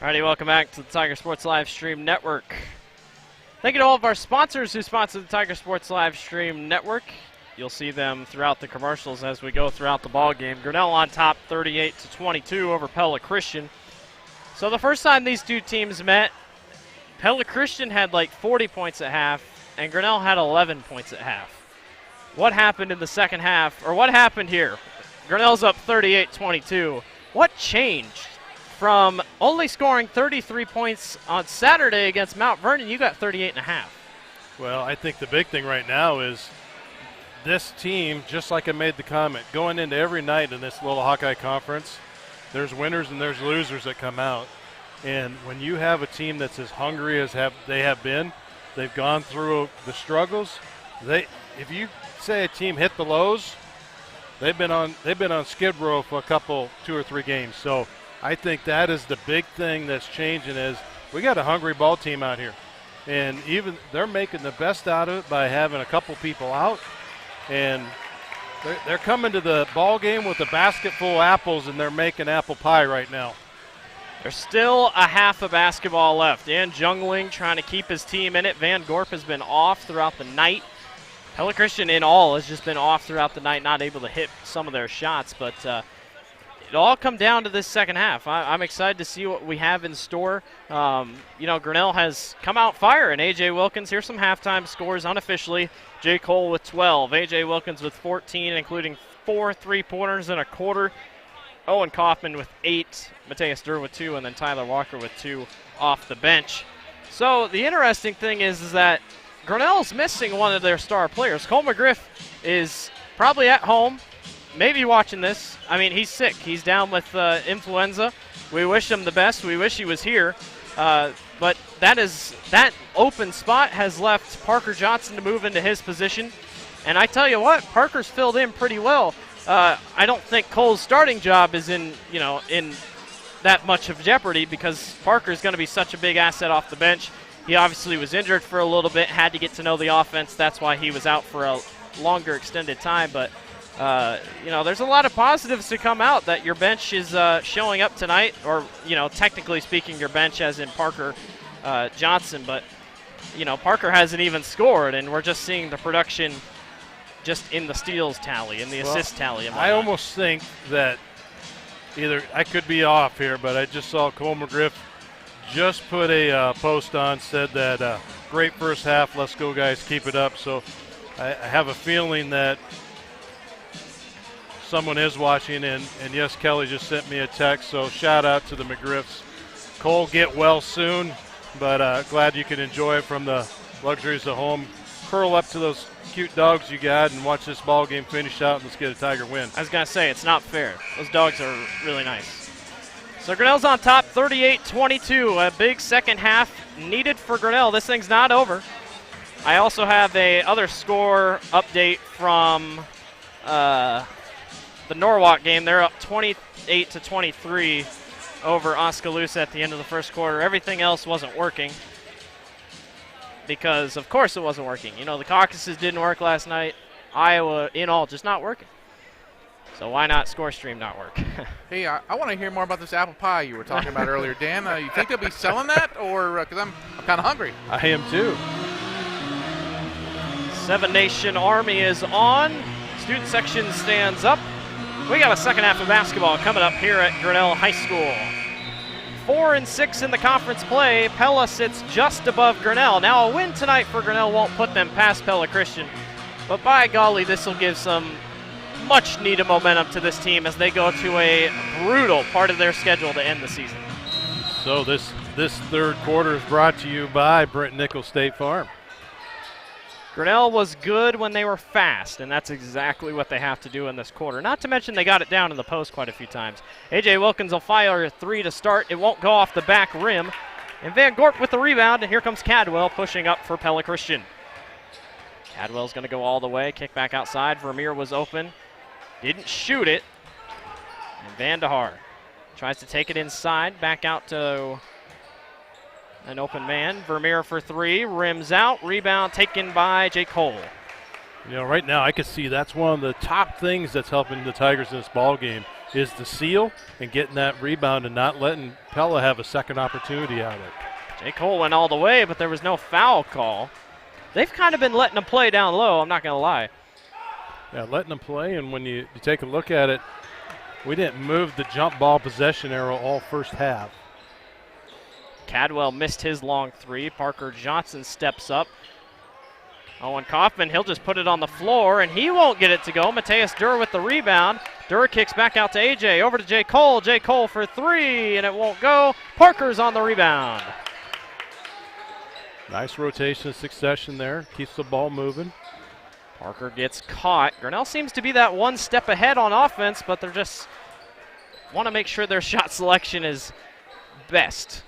Alrighty, welcome back to the Tiger Sports Live Stream Network. Thank you to all of our sponsors who sponsor the Tiger Sports Live Stream Network. You'll see them throughout the commercials as we go throughout the ball game. Grinnell on top 38-22 over Pella Christian. So the first time these two teams met, Pella Christian had like 40 points at half, and Grinnell had 11 points at half. What happened in the second half, or what happened here? Grinnell's up 38-22. what changed from only scoring 33 points on Saturday against Mount Vernon? You got 38.5. Well, I think the big thing right now is this team, just like I made the comment, going into every night in this little Hawkeye conference, there's winners and there's losers that come out. And when you have a team that's as hungry as they have been, they've gone through the struggles. If you say a team hit the lows, they've been on Skid Row for 2 or 3 games. So I think that is the big thing that's changing is we got a hungry ball team out here. And even they're making the best out of it by having a couple people out. And they're coming to the ball game with a basket full of apples, and they're making apple pie right now. There's still a half of basketball left. Dan Jungling trying to keep his team in it. Van Gorp has been off throughout the night. Pella Christian in all has just been off throughout the night, not able to hit some of their shots. But it'll all come down to this second half. I'm excited to see what we have in store. Grinnell has come out firing. A.J. Wilkins, here's some halftime scores unofficially. J. Cole with 12. A.J. Wilkins with 14, including 4 3-pointers and a quarter. Owen Kaufman with 8. Mateus Durr with 2, and then Tyler Walker with 2 off the bench. So the interesting thing is that Grinnell's missing one of their star players. Cole McGriff is probably at home, maybe watching this. I mean, he's sick. He's down with influenza. We wish him the best. We wish he was here. But that open spot has left Parker Johnson to move into his position. And I tell you what, Parker's filled in pretty well. I don't think Cole's starting job is in that much of jeopardy because Parker's going to be such a big asset off the bench. He obviously was injured for a little bit, had to get to know the offense. That's why he was out for a longer extended time. But, there's a lot of positives to come out that your bench is showing up tonight, or, technically speaking, your bench as in Parker Johnson. But, Parker hasn't even scored, and we're just seeing the production just in the steals tally, in the assist tally. I almost think that either I could be off here, but I just saw Cole McGriff just put a post on, said that great first half, let's go guys, keep it up. So I have a feeling that someone is watching, and yes, Kelly just sent me a text, so shout out to the McGriffs. Cole, get well soon, but glad you can enjoy it from the luxuries of home. Curl up to those cute dogs you got and watch this ball game finish out, and let's get a Tiger win. I was going to say, it's not fair. Those dogs are really nice. So Grinnell's on top, 38-22. A big second half needed for Grinnell. This thing's not over. I also have a other score update from the Norwalk game. They're up 28-23 over Oskaloosa at the end of the first quarter. Everything else wasn't working because, of course, it wasn't working. The caucuses didn't work last night. Iowa, in all, just not working. So why not ScoreStream not work? Hey, I want to hear more about this apple pie you were talking about earlier, Dan. You think they'll be selling that, or because I'm kind of hungry? I am too. Seven Nation Army is on. Student section stands up. We got a second half of basketball coming up here at Grinnell High School. 4-6 in the conference play. Pella sits just above Grinnell. Now a win tonight for Grinnell won't put them past Pella Christian, but by golly, this will give some much needed momentum to this team as they go to a brutal part of their schedule to end the season. So this third quarter is brought to you by Brent Nichols State Farm. Grinnell was good when they were fast, and that's exactly what they have to do in this quarter. Not to mention they got it down in the post quite a few times. A.J. Wilkins will fire a 3 to start. It won't go off the back rim. And Van Gorp with the rebound, and here comes Cadwell pushing up for Pella Christian. Cadwell's going to go all the way, kick back outside. Vermeer was open. Didn't shoot it. And Van de Haar tries to take it inside, back out to an open man. Vermeer for 3, rims out, rebound taken by Jake Cole. Right now I can see that's one of the top things that's helping the Tigers in this ball game is the seal and getting that rebound and not letting Pella have a second opportunity at it. Jake Cole went all the way, but there was no foul call. They've kind of been letting them play down low, I'm not going to lie. Yeah, letting them play, and when you take a look at it, we didn't move the jump ball possession arrow all first half. Cadwell missed his long 3. Parker Johnson steps up Owen Kaufman, he'll just put it on the floor, and he won't get it to go. Mateus Durr with the rebound. Durr kicks back out to AJ. Over to J. Cole. J. Cole for three, and it won't go. Parker's on the rebound. Nice rotation succession there. Keeps the ball moving. Parker gets caught. Grinnell seems to be that one step ahead on offense, but they're just want to make sure their shot selection is best.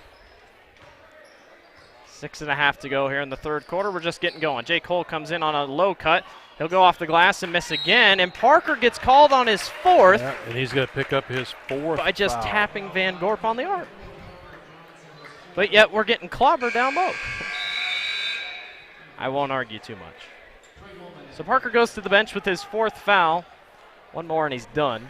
6.5 to go here in the third quarter. We're just getting going. J. Cole comes in on a low cut. He'll go off the glass and miss again, and Parker gets called on his fourth. Yeah, and he's going to pick up his fourth by just foul. Tapping Van Gorp on the arm. But yet we're getting clobbered down low. I won't argue too much. So Parker goes to the bench with his fourth foul. One more and he's done.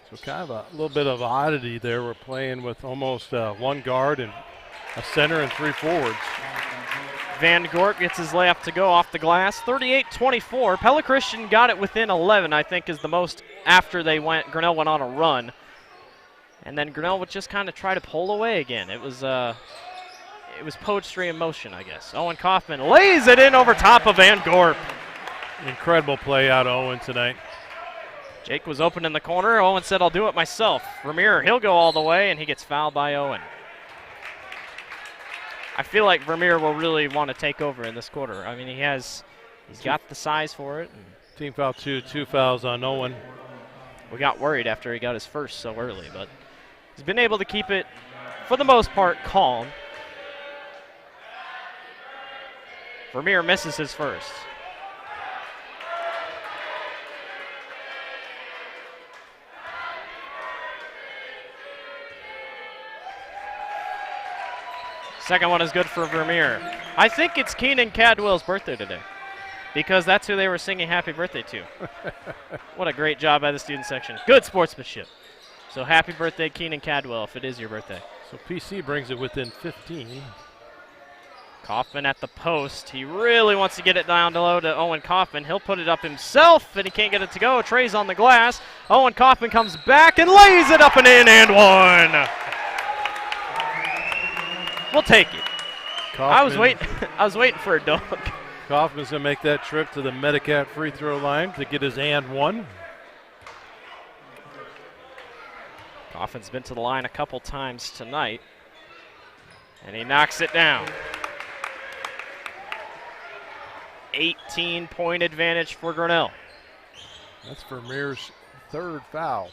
So kind of a little bit of oddity there. We're playing with almost one guard and a center and three forwards. Van Gorp gets his layup to go off the glass. 38-24. Pella Christian got it within 11, I think, is the most after Grinnell went on a run. And then Grinnell would just kind of try to pull away again. It was poetry in motion, I guess. Owen Kaufman lays it in over top of Van Gorp. Incredible play out of Owen tonight. Jake was open in the corner. Owen said, I'll do it myself. Vermeer, he'll go all the way, and he gets fouled by Owen. I feel like Vermeer will really want to take over in this quarter. I mean, he's got the size for it. Team foul two fouls on Owen. We got worried after he got his first so early, but he's been able to keep it, for the most part, calm. Vermeer misses his first. Second one is good for Vermeer. I think it's Keenan Cadwell's birthday today because that's who they were singing happy birthday to. What a great job by the student section. Good sportsmanship. So happy birthday, Keenan Cadwell, if it is your birthday. So PC brings it within 15. Kaufman at the post. He really wants to get it down low to Owen Kaufman. He'll put it up himself, and he can't get it to go. Trey's on the glass. Owen Kaufman comes back and lays it up and in and one. We'll take it. Kaufman, I was waiting for a dunk. Kaufman's going to make that trip to the Medicat free throw line to get his and one. Kaufman's been to the line a couple times tonight, and he knocks it down. 18-point advantage for Grinnell. That's Vermeer's third foul.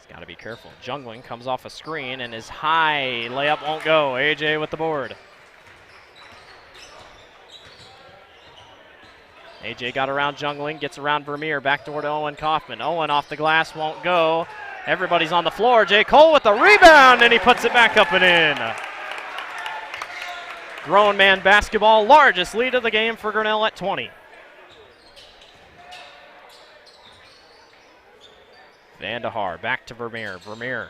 Got to be careful. Jungling comes off a screen, and his high layup won't go. AJ with the board. AJ got around Jungling, gets around Vermeer, back toward Owen Kaufman. Owen off the glass, won't go. Everybody's on the floor. J. Cole with the rebound, and he puts it back up and in. Grown man basketball, largest lead of the game for Grinnell at 20. Vandahar back to Vermeer. Vermeer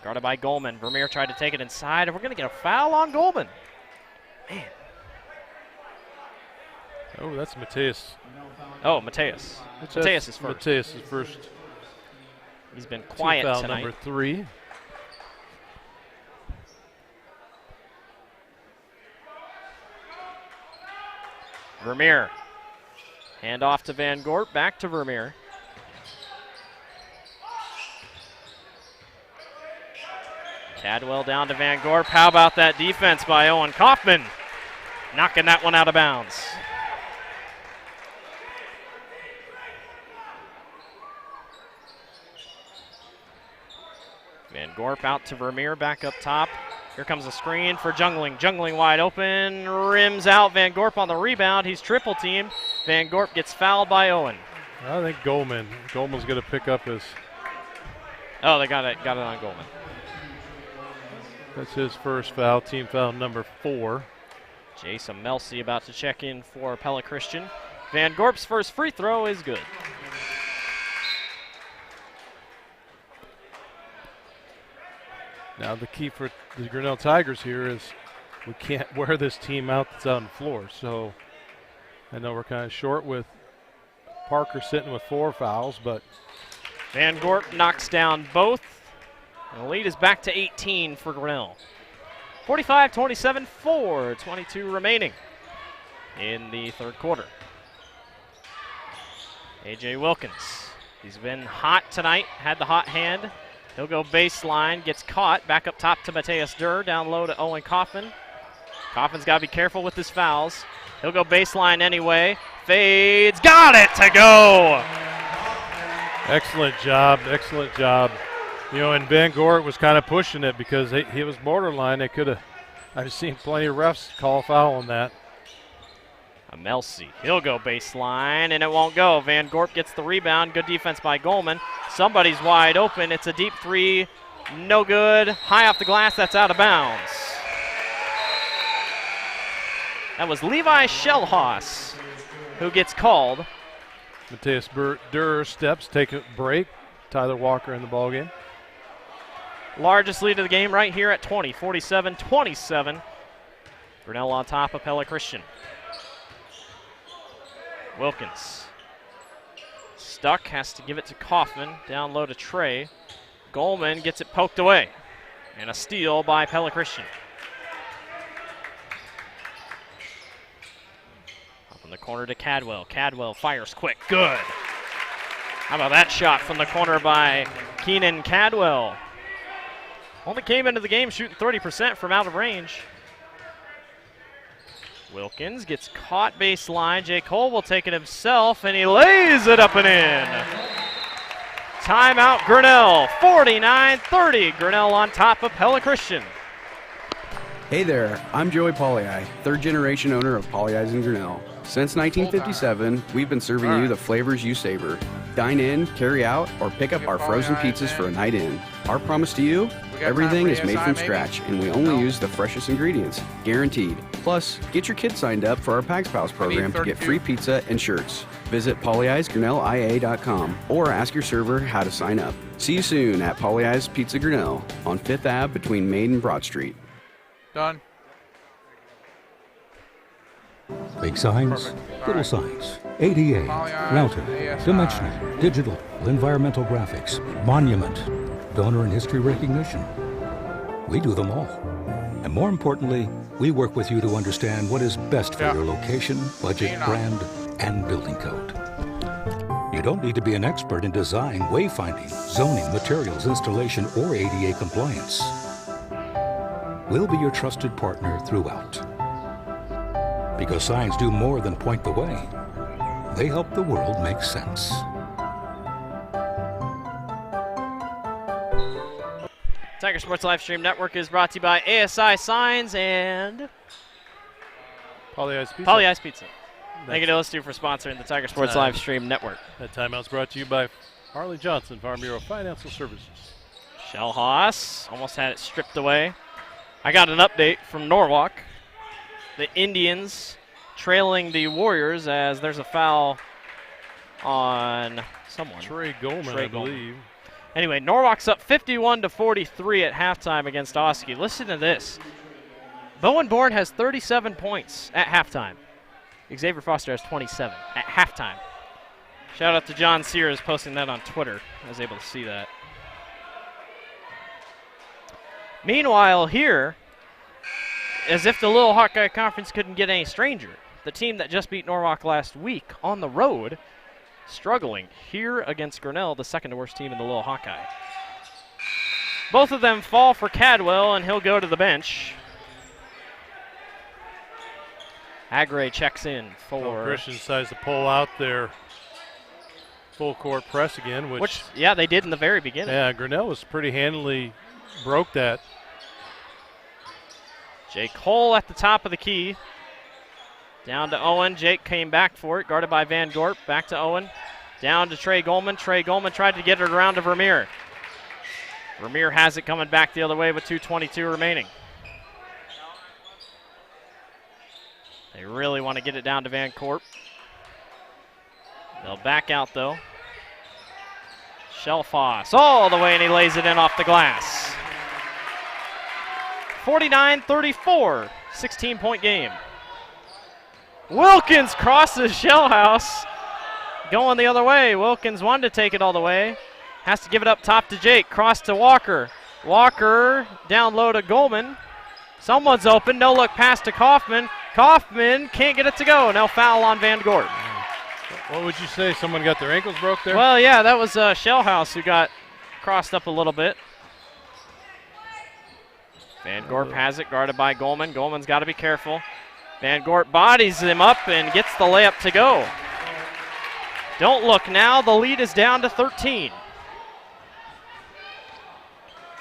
guarded by Goldman. Vermeer tried to take it inside, and we're going to get a foul on Goldman. Man. Oh, that's Mateus. Oh, Mateus. Mateus is first. Mateus is first. He's been quiet foul tonight. Number 3. Vermeer. Hand off to Van Gorp. Back to Vermeer. Cadwell down to Van Gorp. How about that defense by Owen Kaufman? Knocking that one out of bounds. Van Gorp out to Vermeer, back up top. Here comes a screen for Jungling. Jungling wide open, rims out. Van Gorp on the rebound. He's triple teamed. Van Gorp gets fouled by Owen. I think Goldman's going to pick up his. Oh, they got it on Goldman. That's his first foul, team foul number 4. Jason Melcy about to check in for Pella Christian. Van Gorp's first free throw is good. Now the key for the Grinnell Tigers here is we can't wear this team out that's on the floor. So I know we're kind of short with Parker sitting with 4 fouls, but Van Gorp knocks down both. And the lead is back to 18 for Grinnell. 45-27, 4:22 remaining in the third quarter. A.J. Wilkins, he's been hot tonight, had the hot hand. He'll go baseline, gets caught, back up top to Mateus Durr, down low to Owen Kaufman. Kaufman's got to be careful with his fouls. He'll go baseline anyway, fades, got it to go! Excellent job, excellent job. You know, and Van Gort was kind of pushing it because he was borderline. I've seen plenty of refs call a foul on that. Amelsi, he'll go baseline, and it won't go. Van Gorp gets the rebound. Good defense by Goldman. Somebody's wide open. It's a deep three. No good. High off the glass. That's out of bounds. That was Levi Shellhaus who gets called. Mateus Durr steps, take a break. Tyler Walker in the ballgame. Largest lead of the game right here at 20, 47-27. Grinnell on top of Pella Christian. Wilkins. Stuck, has to give it to Kaufman. Down low to Trey. Goldman gets it poked away. And a steal by Pella Christian. Up in the corner to Cadwell. Cadwell fires quick. Good. How about that shot from the corner by Keenan Cadwell? Only came into the game shooting 30% from out of range. Wilkins gets caught baseline. Jay Cole will take it himself, and he lays it up and in. Timeout Grinnell, 49-30. Grinnell on top of Pella Christian. Hey there, I'm Joey Pollei, third generation owner of Polley's in Grinnell. Since 1957, we've been serving you the flavors you savor. Dine in, carry out, or pick up our frozen pizzas for a night in. Our promise to you, everything is made from scratch, and we only use the freshest ingredients, guaranteed. Plus, get your kids signed up for our Pags Pals program to get free pizza and shirts. Visit polleisgrinnellia.com or ask your server how to sign up. See you soon at Polley's Pizza Grinnell on 5th Ave between Main and Broad Street. Done. Big signs, little signs, ADA, router, dimensional, digital, environmental graphics, monument, donor and history recognition. We do them all. And more importantly, we work with you to understand what is best for your location, budget, brand, and building code. You don't need to be an expert in design, wayfinding, zoning, materials, installation, or ADA compliance. We'll be your trusted partner throughout. Because signs do more than point the way. They help the world make sense. Tiger Sports Livestream Network is brought to you by ASI Signs and Polley's Pizza. Polley's Pizza. Thank you to those two for sponsoring the Tiger Sports Livestream Network. That timeout's brought to you by Harley Johnson, Farm Bureau Financial Services. Shellhaus almost had it stripped away. I got an update from Norwalk. The Indians trailing the Warriors as there's a foul on someone. Trey Goldman, I believe. Anyway, Norwalk's up 51-43 at halftime against Oski. Listen to this. Bowen Bourne has 37 points at halftime. Xavier Foster has 27 at halftime. Shout out to John Sears posting that on Twitter. I was able to see that. Meanwhile, here, as if the Little Hawkeye Conference couldn't get any stranger, the team that just beat Norwalk last week on the road, struggling here against Grinnell, the second worst team in the Little Hawkeye. Both of them fall for Cadwell, and he'll go to the bench. Agre checks in for... Christian decides to pull out their full court press again, which yeah, they did in the very beginning. Yeah, Grinnell was pretty handily broke that. Jake Cole at the top of the key. Down to Owen. Jake came back for it, guarded by Van Gorp. Back to Owen. Down to Trey Goldman. Trey Goldman tried to get it around to Vermeer. Vermeer has it coming back the other way with 2:22 remaining. They really want to get it down to Van Gorp. They'll back out, though. Shellhaus all the way, and he lays it in off the glass. 49-34, 16-point game. Wilkins crosses Shellhaus. Going the other way. Wilkins wanted to take it all the way. Has to give it up top to Jake. Cross to Walker. Walker down low to Goldman. Someone's open. No look pass to Kaufman. Kaufman can't get it to go. No foul on Van Gort. What would you say? Someone got their ankles broke there? Well, yeah, that was Shellhouse who got crossed up a little bit. Van Gort has it, guarded by Goldman. Goldman's got to be careful. Van Gort bodies him up and gets the layup to go. Don't look now. The lead is down to 13.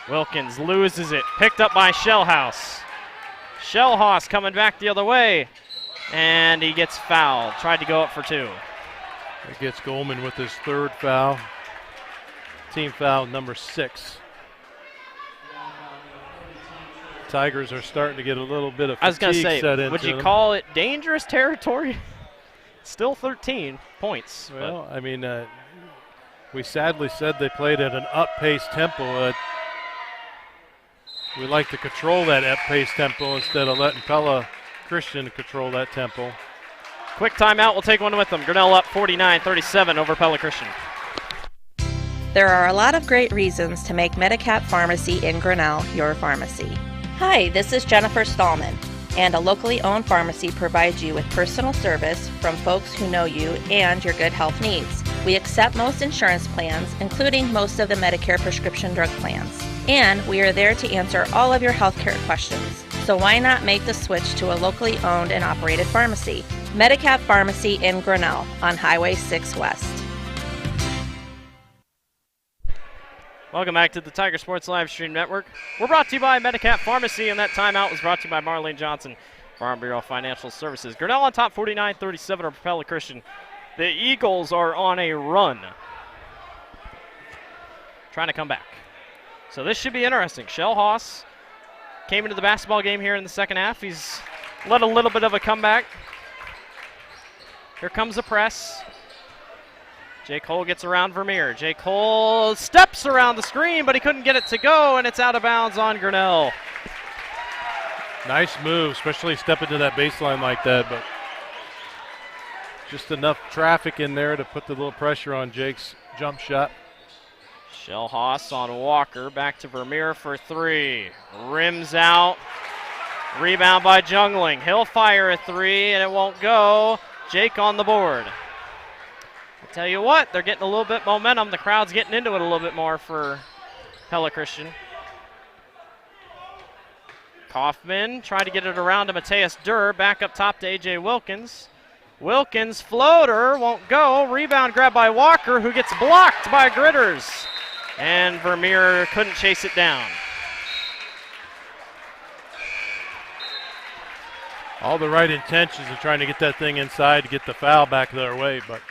Wilkins loses it. Picked up by Shellhouse. Shellhouse coming back the other way. And he gets fouled. Tried to go up for 2. It gets Goldman with his 3rd foul. Team foul number 6. Tigers are starting to get a little bit of fatigue. I was going to say, set into would you them. call it dangerous territory? Still 13 points. Well, I mean, we sadly said they played at an up-paced tempo. We like to control that up-paced tempo instead of letting Pella Christian control that tempo. Quick timeout. We'll take one with them. Grinnell up 49-37 over Pella Christian. There are a lot of great reasons to make Medicap Pharmacy in Grinnell your pharmacy. Hi, this is Jennifer Stallman, and a locally owned pharmacy provides you with personal service from folks who know you and your good health needs. We accept most insurance plans, including most of the Medicare prescription drug plans. And we are there to answer all of your healthcare questions. So why not make the switch to a locally owned and operated pharmacy? Medicap Pharmacy in Grinnell on Highway 6 West. Welcome back to the Tiger Sports Live Stream Network. We're brought to you by Medicap Pharmacy, and that timeout was brought to you by Marlene Johnson, Farm Bureau Financial Services. Grinnell on top 49-37 over Pella Christian. The Eagles are on a run. Trying to come back. So this should be interesting. Shellhouse came into the basketball game here in the second half. He's led a little bit of a comeback. Here comes the press. Jake Cole gets around Vermeer. Jake Cole steps around the screen, but he couldn't get it to go, and it's out of bounds on Grinnell. Nice move, especially stepping to that baseline like that, but just enough traffic in there to put the little pressure on Jake's jump shot. Shellhouse on Walker, back to Vermeer for 3. Rims out. Rebound by Jungling. He'll fire a 3, and it won't go. Jake on the board. I'll tell you what, they're getting a little bit momentum. The crowd's getting into it a little bit more for Pella Christian. Kaufman tried to get it around to Mateus Durr. Back up top to A.J. Wilkins. Wilkins floater won't go. Rebound grabbed by Walker, who gets blocked by Gritters. And Vermeer couldn't chase it down. All the right intentions of trying to get that thing inside to get the foul back their way, but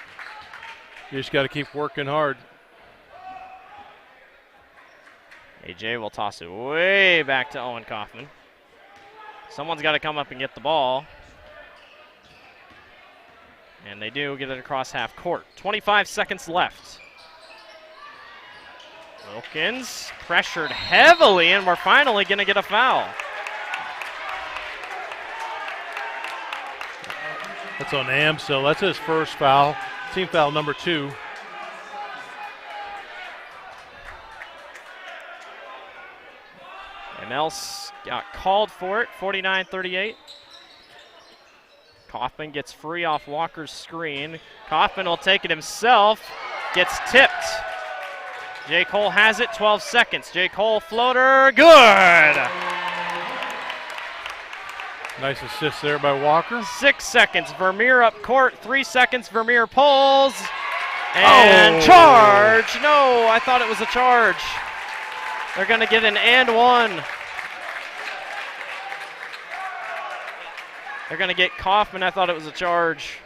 you just got to keep working hard. AJ will toss it way back to Owen Kaufman. Someone's got to come up and get the ball. And they do get it across half court. 25 seconds left. Wilkins pressured heavily, and we're finally going to get a foul. That's on Amsel. That's his first foul. Team foul number 2. MLS got called for it, 49-38. Kaufman gets free off Walker's screen. Kaufman will take it himself. Gets tipped. J. Cole has it, 12 seconds. J. Cole floater, good! Nice assist there by Walker. 6 seconds, Vermeer up court. 3 seconds, Vermeer pulls. And charge! No, I thought it was a charge. They're going to get an and one. They're going to get Kaufman. I thought it was a charge.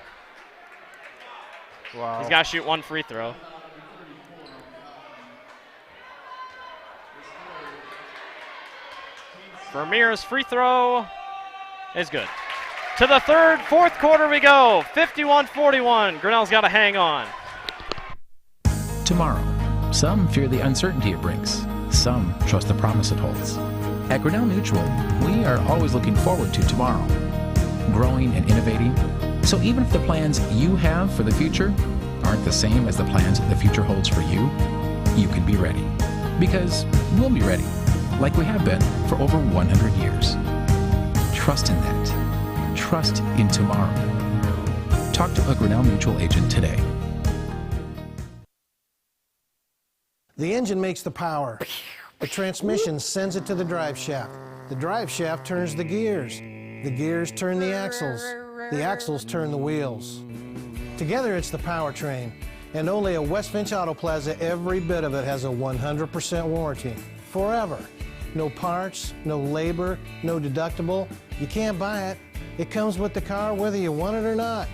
Wow. He's got to shoot one free throw. Vermeer's free throw is good. To the fourth quarter we go. 51-41. Grinnell's got to hang on. Tomorrow, some fear the uncertainty it brings. Some trust the promise it holds. At Grinnell Mutual, we are always looking forward to tomorrow, growing and innovating. So even if the plans you have for the future aren't the same as the plans the future holds for you, you can be ready. Because we'll be ready, like we have been for over 100 years. Trust in that. Trust in tomorrow. Talk to a Grinnell Mutual agent today. The engine makes the power. The transmission sends it to the drive shaft. The drive shaft turns the gears. The gears turn the axles. The axles turn the wheels. Together it's the powertrain. And only at West Finch Auto Plaza, every bit of it has a 100% warranty. Forever. No parts, no labor, no deductible. You can't buy it. It comes with the car whether you want it or not.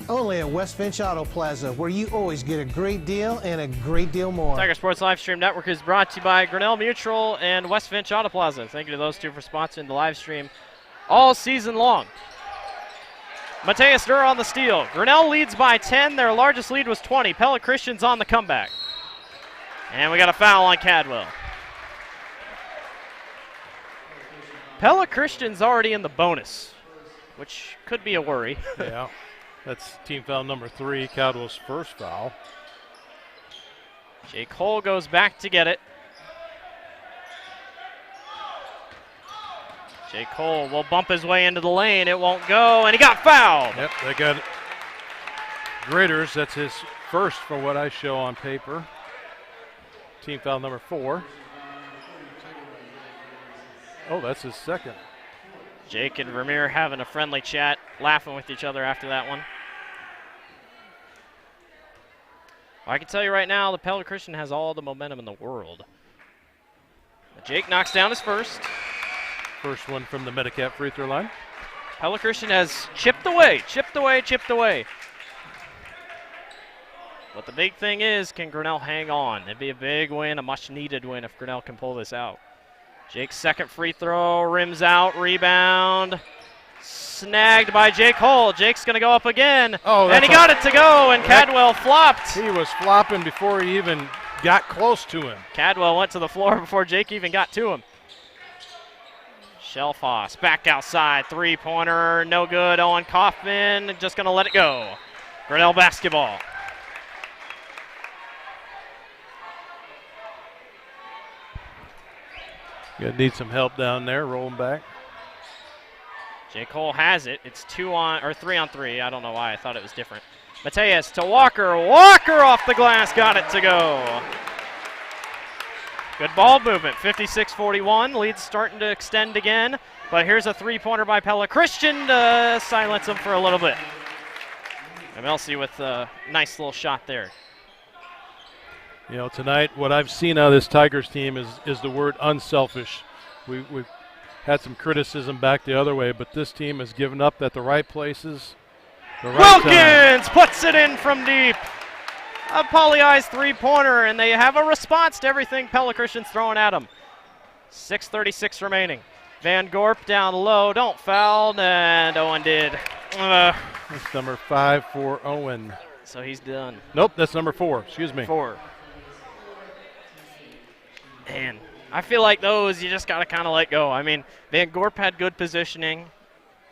Only at West Finch Auto Plaza, where you always get a great deal and a great deal more. Tiger Sports Live Stream Network is brought to you by Grinnell Mutual and West Finch Auto Plaza. Thank you to those two for sponsoring the live stream all season long. Mateus Durr on the steal. Grinnell leads by 10. Their largest lead was 20. Pella Christian's on the comeback. And we got a foul on Cadwell. Pella Christian's already in the bonus, which could be a worry. Yeah, that's team foul number 3, Cadwell's first foul. Jake Cole goes back to get it. Jake Cole will bump his way into the lane. It won't go, and he got fouled. Yep, they got Graders. That's his first for what I show on paper. Team foul number 4. Oh, that's his second. Jake and Vermeer having a friendly chat, laughing with each other after that one. Well, I can tell you right now, the Pella Christian has all the momentum in the world. But Jake knocks down his first. First one from the Medicap free throw line. Pella Christian has chipped away. But the big thing is, can Grinnell hang on? It'd be a big win, a much-needed win if Grinnell can pull this out. Jake's second free throw, rims out, rebound. Snagged by Jake Hull. Jake's going to go up again. Oh, and he got it to go, and Cadwell flopped. He was flopping before he even got close to him. Cadwell went to the floor before Jake even got to him. Shelfoss back outside, three-pointer, no good. Owen Kaufman just going to let it go. Grinnell basketball. You need some help down there, rolling back. J. Cole has it. It's 3 on 3. I don't know why I thought it was different. Mateus to Walker. Walker off the glass, got it to go. Good ball movement, 56-41. Lead's starting to extend again, but here's a three-pointer by Pella Christian to silence him for a little bit. MLC with a nice little shot there. You know, tonight what I've seen out of this Tigers team is the word unselfish. We've had some criticism back the other way, but this team has given up at the right places. Wilkins puts it in from deep. A Polyeye's three-pointer, and they have a response to everything Pella Christian's throwing at them. 6:36 remaining. Van Gorp down low, don't foul, and Owen did. That's number 5 for Owen. So he's done. Nope, that's number 4, excuse me. 4. Man, I feel like those you just got to kind of let go. I mean, Van Gorp had good positioning.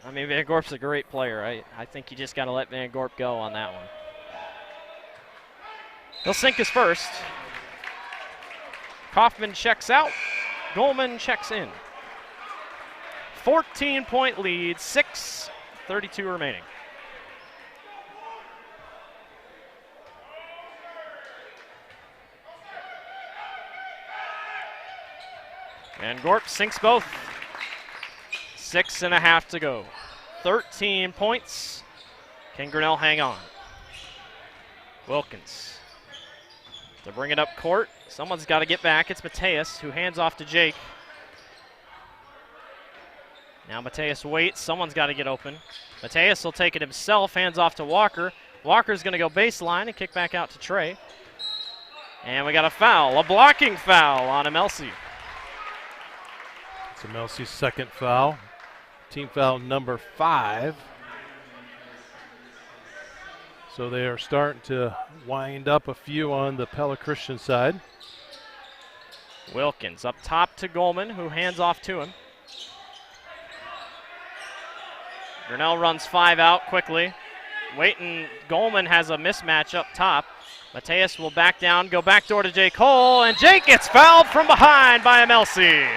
I mean, Van Gorp's a great player. I think you just got to let Van Gorp go on that one. He'll sink his first. Kaufman checks out. Goldman checks in. 14-point lead, 6:32 remaining. And Gorp sinks both. 6.5 to go. 13 points. Can Grinnell hang on? Wilkins to bring it up court. Someone's got to get back. It's Mateus who hands off to Jake. Now Mateus waits. Someone's got to get open. Mateus will take it himself. Hands off to Walker. Walker's going to go baseline and kick back out to Trey. And we got a foul, a blocking foul on MLC. It's MLC's second foul. Team foul number 5. So they are starting to wind up a few on the Pella Christian side. Wilkins up top to Goldman, who hands off to him. Grinnell runs 5 out quickly. Waiting, Goldman has a mismatch up top. Mateus will back down, go backdoor to Jake Cole, and Jake gets fouled from behind by MLC.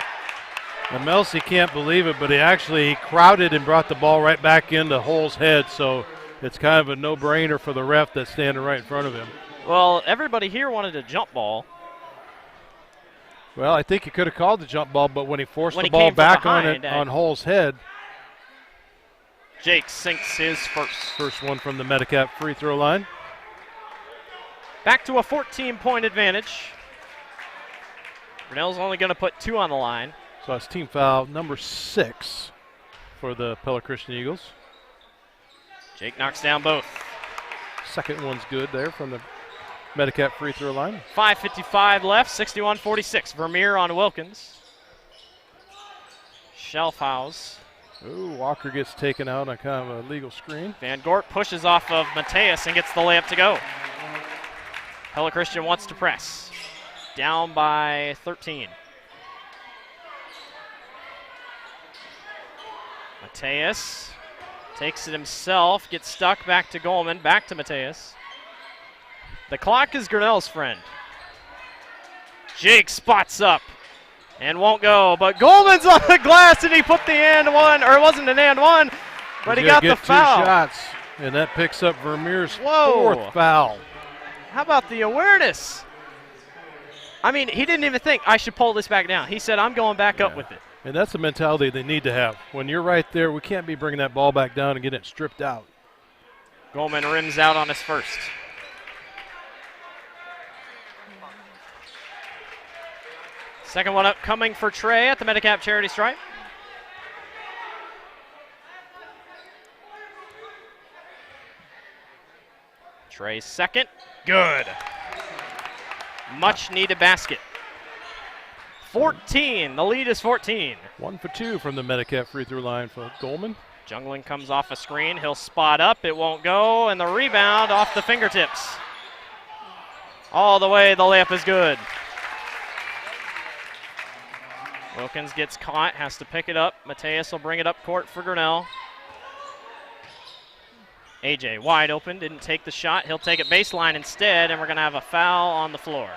And Melcy can't believe it, but he crowded and brought the ball right back into Hull's head, so it's kind of a no-brainer for the ref that's standing right in front of him. Well, everybody here wanted a jump ball. Well, I think he could have called the jump ball, but when he forced the ball back on Hull's head. Jake sinks his first. First one from the Medicap free throw line. Back to a 14-point advantage. Grinnell's only going to put 2 on the line. So it's team foul number 6 for the Pella Christian Eagles. Jake knocks down both. Second one's good there from the Medicap free throw line. 5:55 left, 61-46. Vermeer on Wilkins. Shelfhouse. Ooh, Walker gets taken out on kind of a legal screen. Van Gort pushes off of Mateus and gets the layup to go. Pella Christian wants to press. Down by 13. Mateus takes it himself, gets stuck, back to Goldman, back to Mateus. The clock is Grinnell's friend. Jake spots up and won't go, but Goldman's on the glass and he put the and one, or it wasn't an and one, but he got the foul. 2 shots, and that picks up Vermeer's 4th foul. How about the awareness? I mean, he didn't even think, I should pull this back down. He said, I'm going back up with it. And that's the mentality they need to have. When you're right there, we can't be bringing that ball back down and getting it stripped out. Goldman rims out on his first. Second one up coming for Trey at the Medicap charity stripe. Trey's second. Good. Much needed basket. 14. The lead is 14. 1 for 2 from the Medicap free throw line for Goldman. Jungling comes off a screen. He'll spot up. It won't go. And the rebound off the fingertips. All the way. The layup is good. Wilkins gets caught. Has to pick it up. Mateus will bring it up court for Grinnell. AJ wide open. Didn't take the shot. He'll take it baseline instead. And we're going to have a foul on the floor.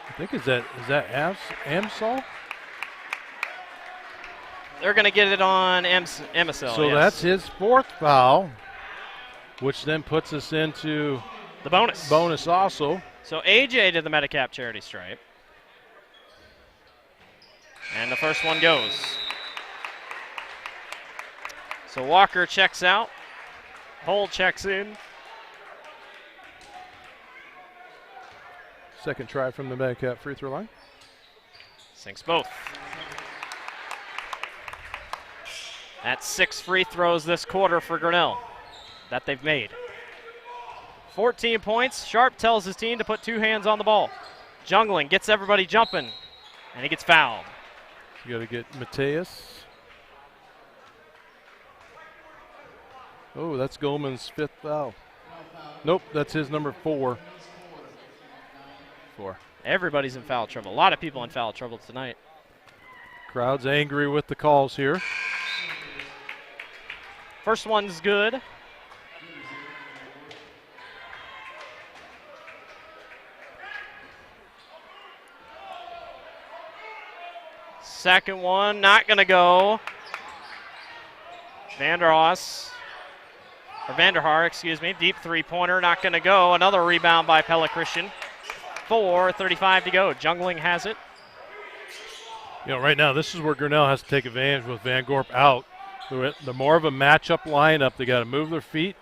I think is that Amsol? They're going to get it on Emisel. So yes. That's his 4th foul, which then puts us into the bonus. Bonus also. So AJ to the Medicap charity stripe. And the first one goes. So Walker checks out. Hull checks in. Second try from the Medicap free throw line. Sinks both. That's 6 free throws this quarter for Grinnell that they've made. 14 points. Sharp tells his team to put 2 hands on the ball. Jungling gets everybody jumping, and he gets fouled. You got to get Mateus. Oh, that's Goldman's 5th foul. Nope, that's his number 4. Everybody's in foul trouble. A lot of people in foul trouble tonight. Crowd's angry with the calls here. First one's good. Second one, not going to go. Vanderhaar, excuse me. Deep 3-pointer, not going to go. Another rebound by Pella Christian. 4:35 to go. Jungling has it. You know, right now, this is where Grinnell has to take advantage with Van Gorp out. The more of a matchup lineup, they got to move their feet.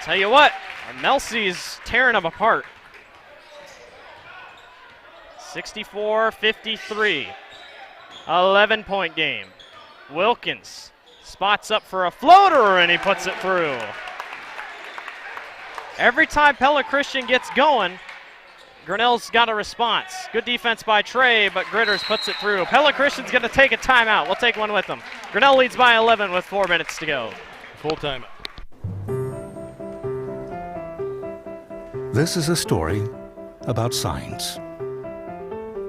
Tell you what, Melcy's tearing them apart. 64-53. 11-point game. Wilkins spots up for a floater, and he puts it through. Every time Pella Christian gets going, Grinnell's got a response. Good defense by Trey, but Gritters puts it through. Pella Christian's going to take a timeout. We'll take one with them. Grinnell leads by 11 with 4 minutes to go. Full timeout. This is a story about signs.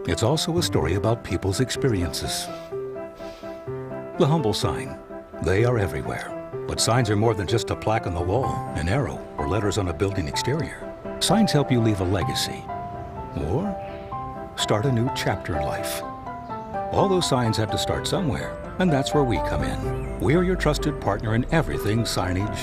It's also a story about people's experiences. The humble sign. They are everywhere. But signs are more than just a plaque on the wall, an arrow, or letters on a building exterior. Signs help you leave a legacy or start a new chapter in life. All those signs have to start somewhere, and that's where we come in. We're your trusted partner in everything signage.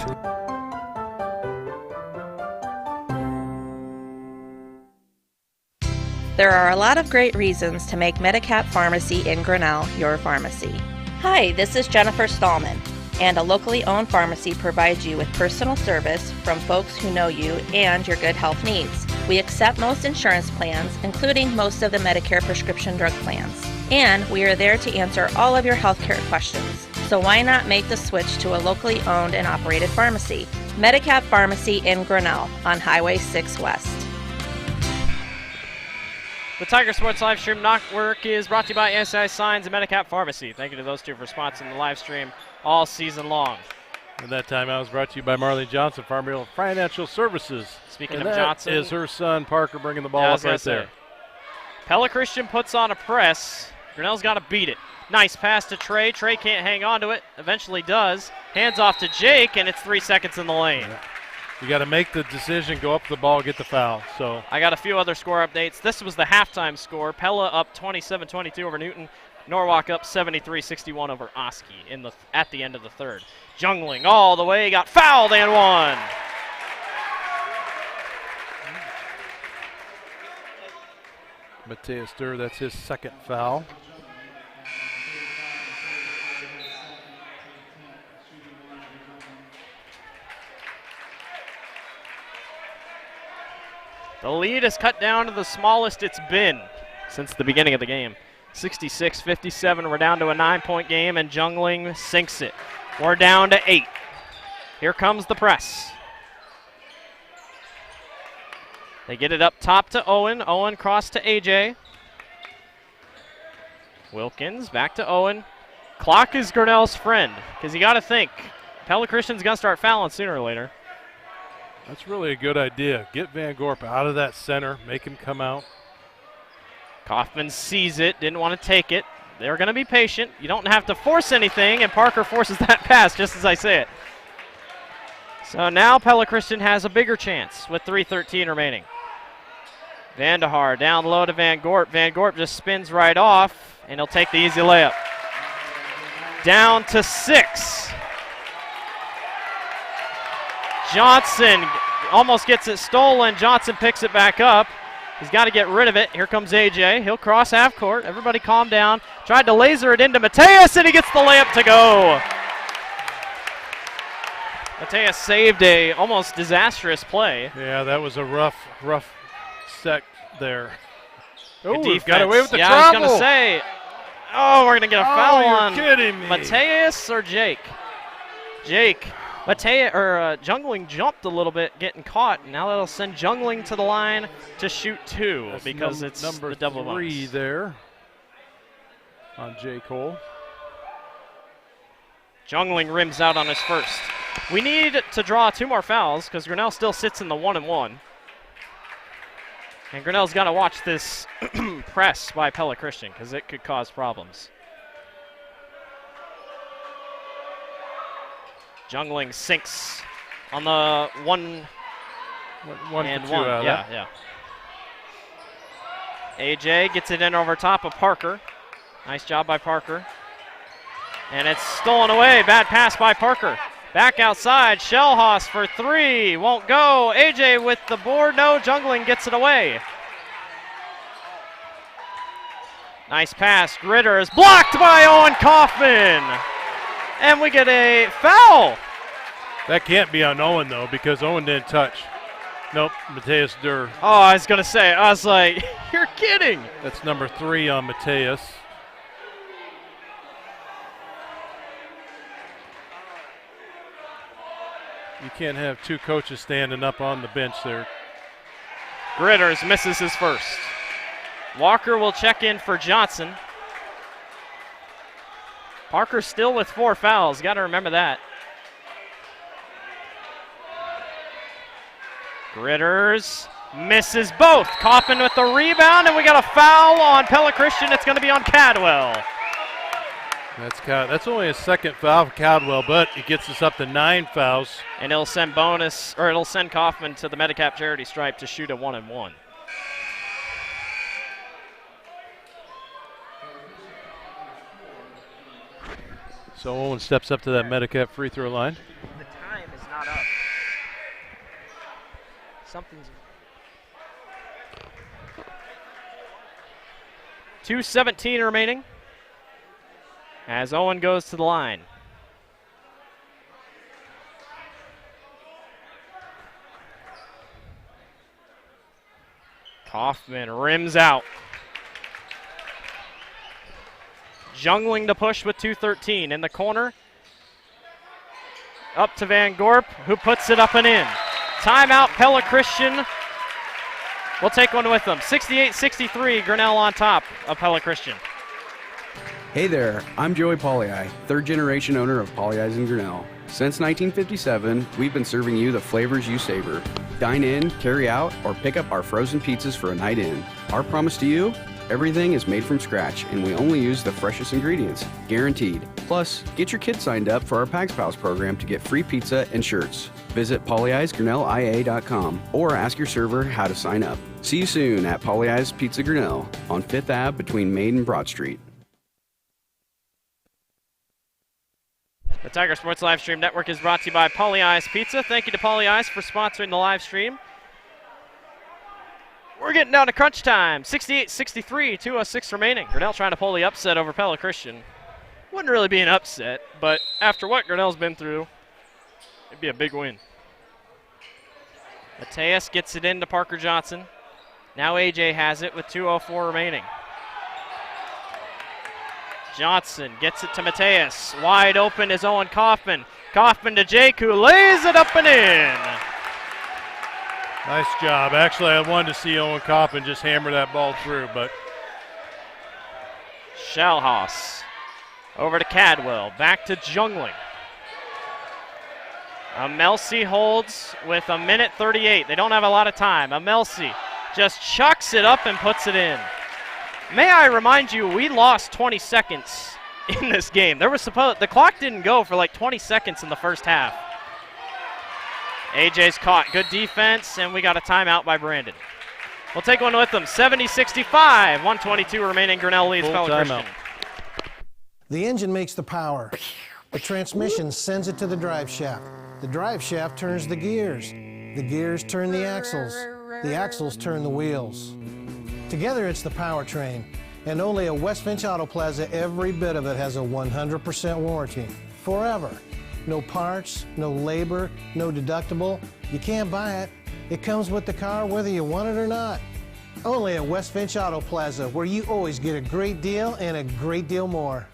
There are a lot of great reasons to make Medicap Pharmacy in Grinnell your pharmacy. Hi, this is Jennifer Stallman, and a locally owned pharmacy provides you with personal service from folks who know you and your good health needs. We accept most insurance plans, including most of the Medicare prescription drug plans, and we are there to answer all of your healthcare questions. So why not make the switch to a locally owned and operated pharmacy? Medicap Pharmacy in Grinnell on Highway 6 West. The Tiger Sports live stream network is brought to you by SI Signs and Medicap Pharmacy. Thank you to those two for sponsoring the live stream all season long. And that timeout was brought to you by Marlene Johnson, Farm Bureau Financial Services. Speaking and of that Johnson, is her son Parker bringing the ball up right there. Pella Christian puts on a press. Grinnell's got to beat it. Nice pass to Trey. Trey can't hang on to it. Eventually does. Hands off to Jake, and it's 3 seconds in the lane. Yeah. You got to make the decision, go up the ball, get the foul. So I got a few other score updates. This was the halftime score. Pella up 27-22 over Newton. Norwalk up 73-61 over Oski at the end of the third. Jungling all the way, got fouled and one. Mateus Durr, that's his second foul. The lead is cut down to the smallest it's been since the beginning of the game. 66-57, we're down to a 9-point game, and Jungling sinks it. We're down to 8. Here comes the press. They get it up top to Owen. Owen cross to AJ. Wilkins back to Owen. Clock is Grinnell's friend, because you got to think, Pella Christian's going to start fouling sooner or later. That's really a good idea. Get Van Gorp out of that center, make him come out. Kaufman sees it, didn't want to take it. They're going to be patient. You don't have to force anything, and Parker forces that pass just as I say it. So now Pella Christian has a bigger chance with 3:13 remaining. Vandehar down low to Van Gorp. Van Gorp just spins right off, and he'll take the easy layup. Down to 6. Johnson almost gets it stolen. Johnson picks it back up. He's got to get rid of it. Here comes AJ. He'll cross half court. Everybody calm down. Tried to laser it into Mateus, and he gets the layup to go. Mateus saved a almost disastrous play. Yeah, that was a rough set there. Good defense. Got away with the travel. I was going to say, we're going to get a foul on kidding me. Mateus or Jake? Jake. Jungling jumped a little bit, getting caught. Now that'll send Jungling to the line to shoot 2. That's because it's number the double 3 bonus. there on J. Cole. Jungling rims out on his first. We need to draw 2 more fouls because Grinnell still sits in the 1-1. And Grinnell's got to watch this press by Pella Christian because it could cause problems. Jungling sinks on the 1 and and 1. 1. Yeah. AJ gets it in over top of Parker. Nice job by Parker. And it's stolen away. Bad pass by Parker. Back outside. Shellhaus for 3. Won't go. AJ with the board. No. Jungling gets it away. Nice pass. Gritter is blocked by Owen Kaufman. And we get a foul. That can't be on Owen, though, because Owen didn't touch. Nope, Mateus Durr. Oh, I was going to say, I was like, you're kidding. That's number 3 on Mateus. You can't have 2 coaches standing up on the bench there. Gritters misses his first. Walker will check in for Johnson. Parker still with 4 fouls. Got to remember that. Gritters misses both. Kaufman with the rebound, and we got a foul on Pella Christian. It's going to be on Cadwell. That's only a second foul for Cadwell, but it gets us up to 9 fouls. And it'll send it'll send Kaufman to the Medicap charity stripe to shoot a 1-1. So Owen steps up to that Medicap free throw line. The time is not up. Something's... 2:17 remaining as Owen goes to the line. Kaufman rims out. Jungling to push with 2:13 in the corner. Up to Van Gorp, who puts it up and in. Timeout, Pella Christian. We'll take one with them. 68-63, Grinnell on top of Pella Christian. Hey there, I'm Joey Pollei, third generation owner of Polley's in Grinnell. Since 1957, we've been serving you the flavors you savor. Dine in, carry out, or pick up our frozen pizzas for a night in. Our promise to you, everything is made from scratch and we only use the freshest ingredients, guaranteed. Plus, get your kids signed up for our Pags Pals program to get free pizza and shirts. Visit polleisgrinnellia.com or ask your server how to sign up. See you soon at Polley's Pizza Grinnell on 5th Ave between Main and Broad Street. The Tiger Sports Live Stream Network is brought to you by Polley's Pizza. Thank you to Polley's for sponsoring the live stream. We're getting down to crunch time. 68-63, 2:06 remaining. Grinnell trying to pull the upset over Pella Christian. Wouldn't really be an upset, but after what Grinnell's been through, it'd be a big win. Mateus gets it into Parker Johnson. Now AJ has it with 2:04 remaining. Johnson gets it to Mateus. Wide open is Owen Kaufman. Kaufman to Jake, who lays it up and in. Nice job. Actually, I wanted to see Owen Kaufman just hammer that ball through, but... Schalhaus over to Cadwell. Back to Jungling. Amelsi holds with 1:38. They don't have a lot of time. Amelsi just chucks it up and puts it in. May I remind you, we lost 20 seconds in this game. The clock didn't go for like 20 seconds in the first half. AJ's caught. Good defense, and we got a timeout by Brandon. We'll take one with them. 70-65, 1:22 remaining. Grinnell leads Pella Christian. The engine makes the power. The transmission sends it to the drive shaft. The drive shaft turns the gears. The gears turn the axles. The axles turn the wheels. Together it's the powertrain, and only at West Finch Auto Plaza, every bit of it has a 100% warranty, forever. No parts, no labor, no deductible. You can't buy it. It comes with the car whether you want it or not. Only at West Finch Auto Plaza, where you always get a great deal and a great deal more.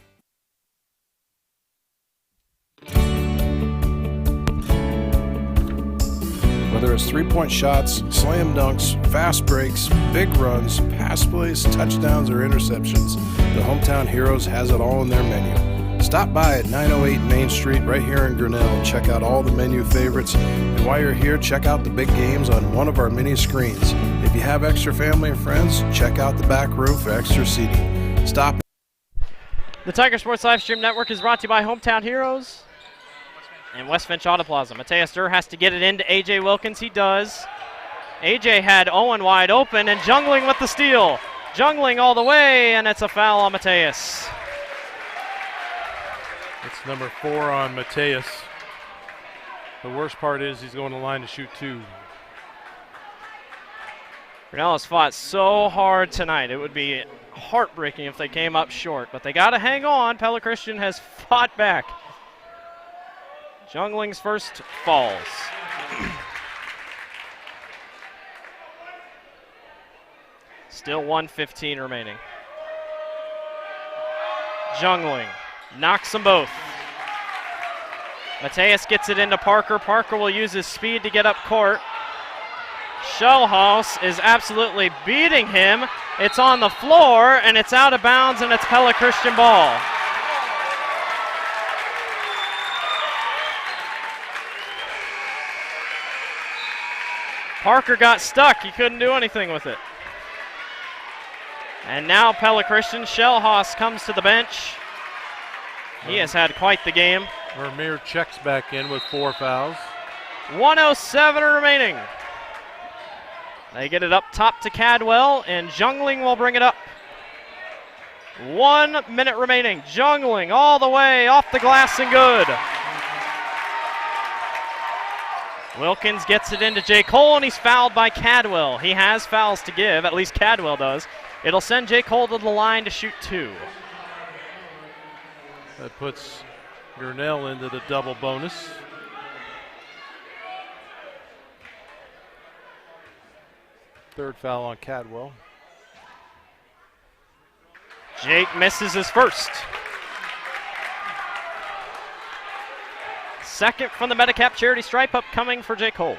Whether it's three-point shots, slam dunks, fast breaks, big runs, pass plays, touchdowns, or interceptions, the Hometown Heroes has it all in their menu. Stop by at 908 Main Street right here in Grinnell and check out all the menu favorites. And while you're here, check out the big games on one of our mini screens. If you have extra family and friends, check out the back room for extra seating. Stop. The Tiger Sports Live Stream Network is brought to you by Hometown Heroes and West Finch Auto Plaza. Mateus Durr has to get it into A.J. Wilkins. He does. A.J. had Owen wide open, and Jungling with the steal. Jungling all the way, and it's a foul on Mateus. It's number 4 on Mateus. The worst part is he's going to the line to shoot 2. Grinnell has fought so hard tonight. It would be heartbreaking if they came up short, but they got to hang on. Pella Christian has fought back. Jungling's first falls. Still 1:15 remaining. Jungling knocks them both. Mateus gets it into Parker. Parker will use his speed to get up court. Schalhaus is absolutely beating him. It's on the floor, and it's out of bounds, and it's Pella Christian ball. Parker got stuck. He couldn't do anything with it. And now Pella Christian. Schalhaus comes to the bench. He has had quite the game. Vermeer checks back in with 4 fouls. 1:07 remaining. They get it up top to Cadwell, and Jungling will bring it up. 1 minute remaining. Jungling all the way off the glass and good. Wilkins gets it into J. Cole, and he's fouled by Cadwell. He has fouls to give, at least Cadwell does. It'll send J. Cole to the line to shoot 2. That puts Grinnell into the double bonus. Third foul on Cadwell. Jake misses his first. Second from the Medicap charity stripe upcoming for J. Cole.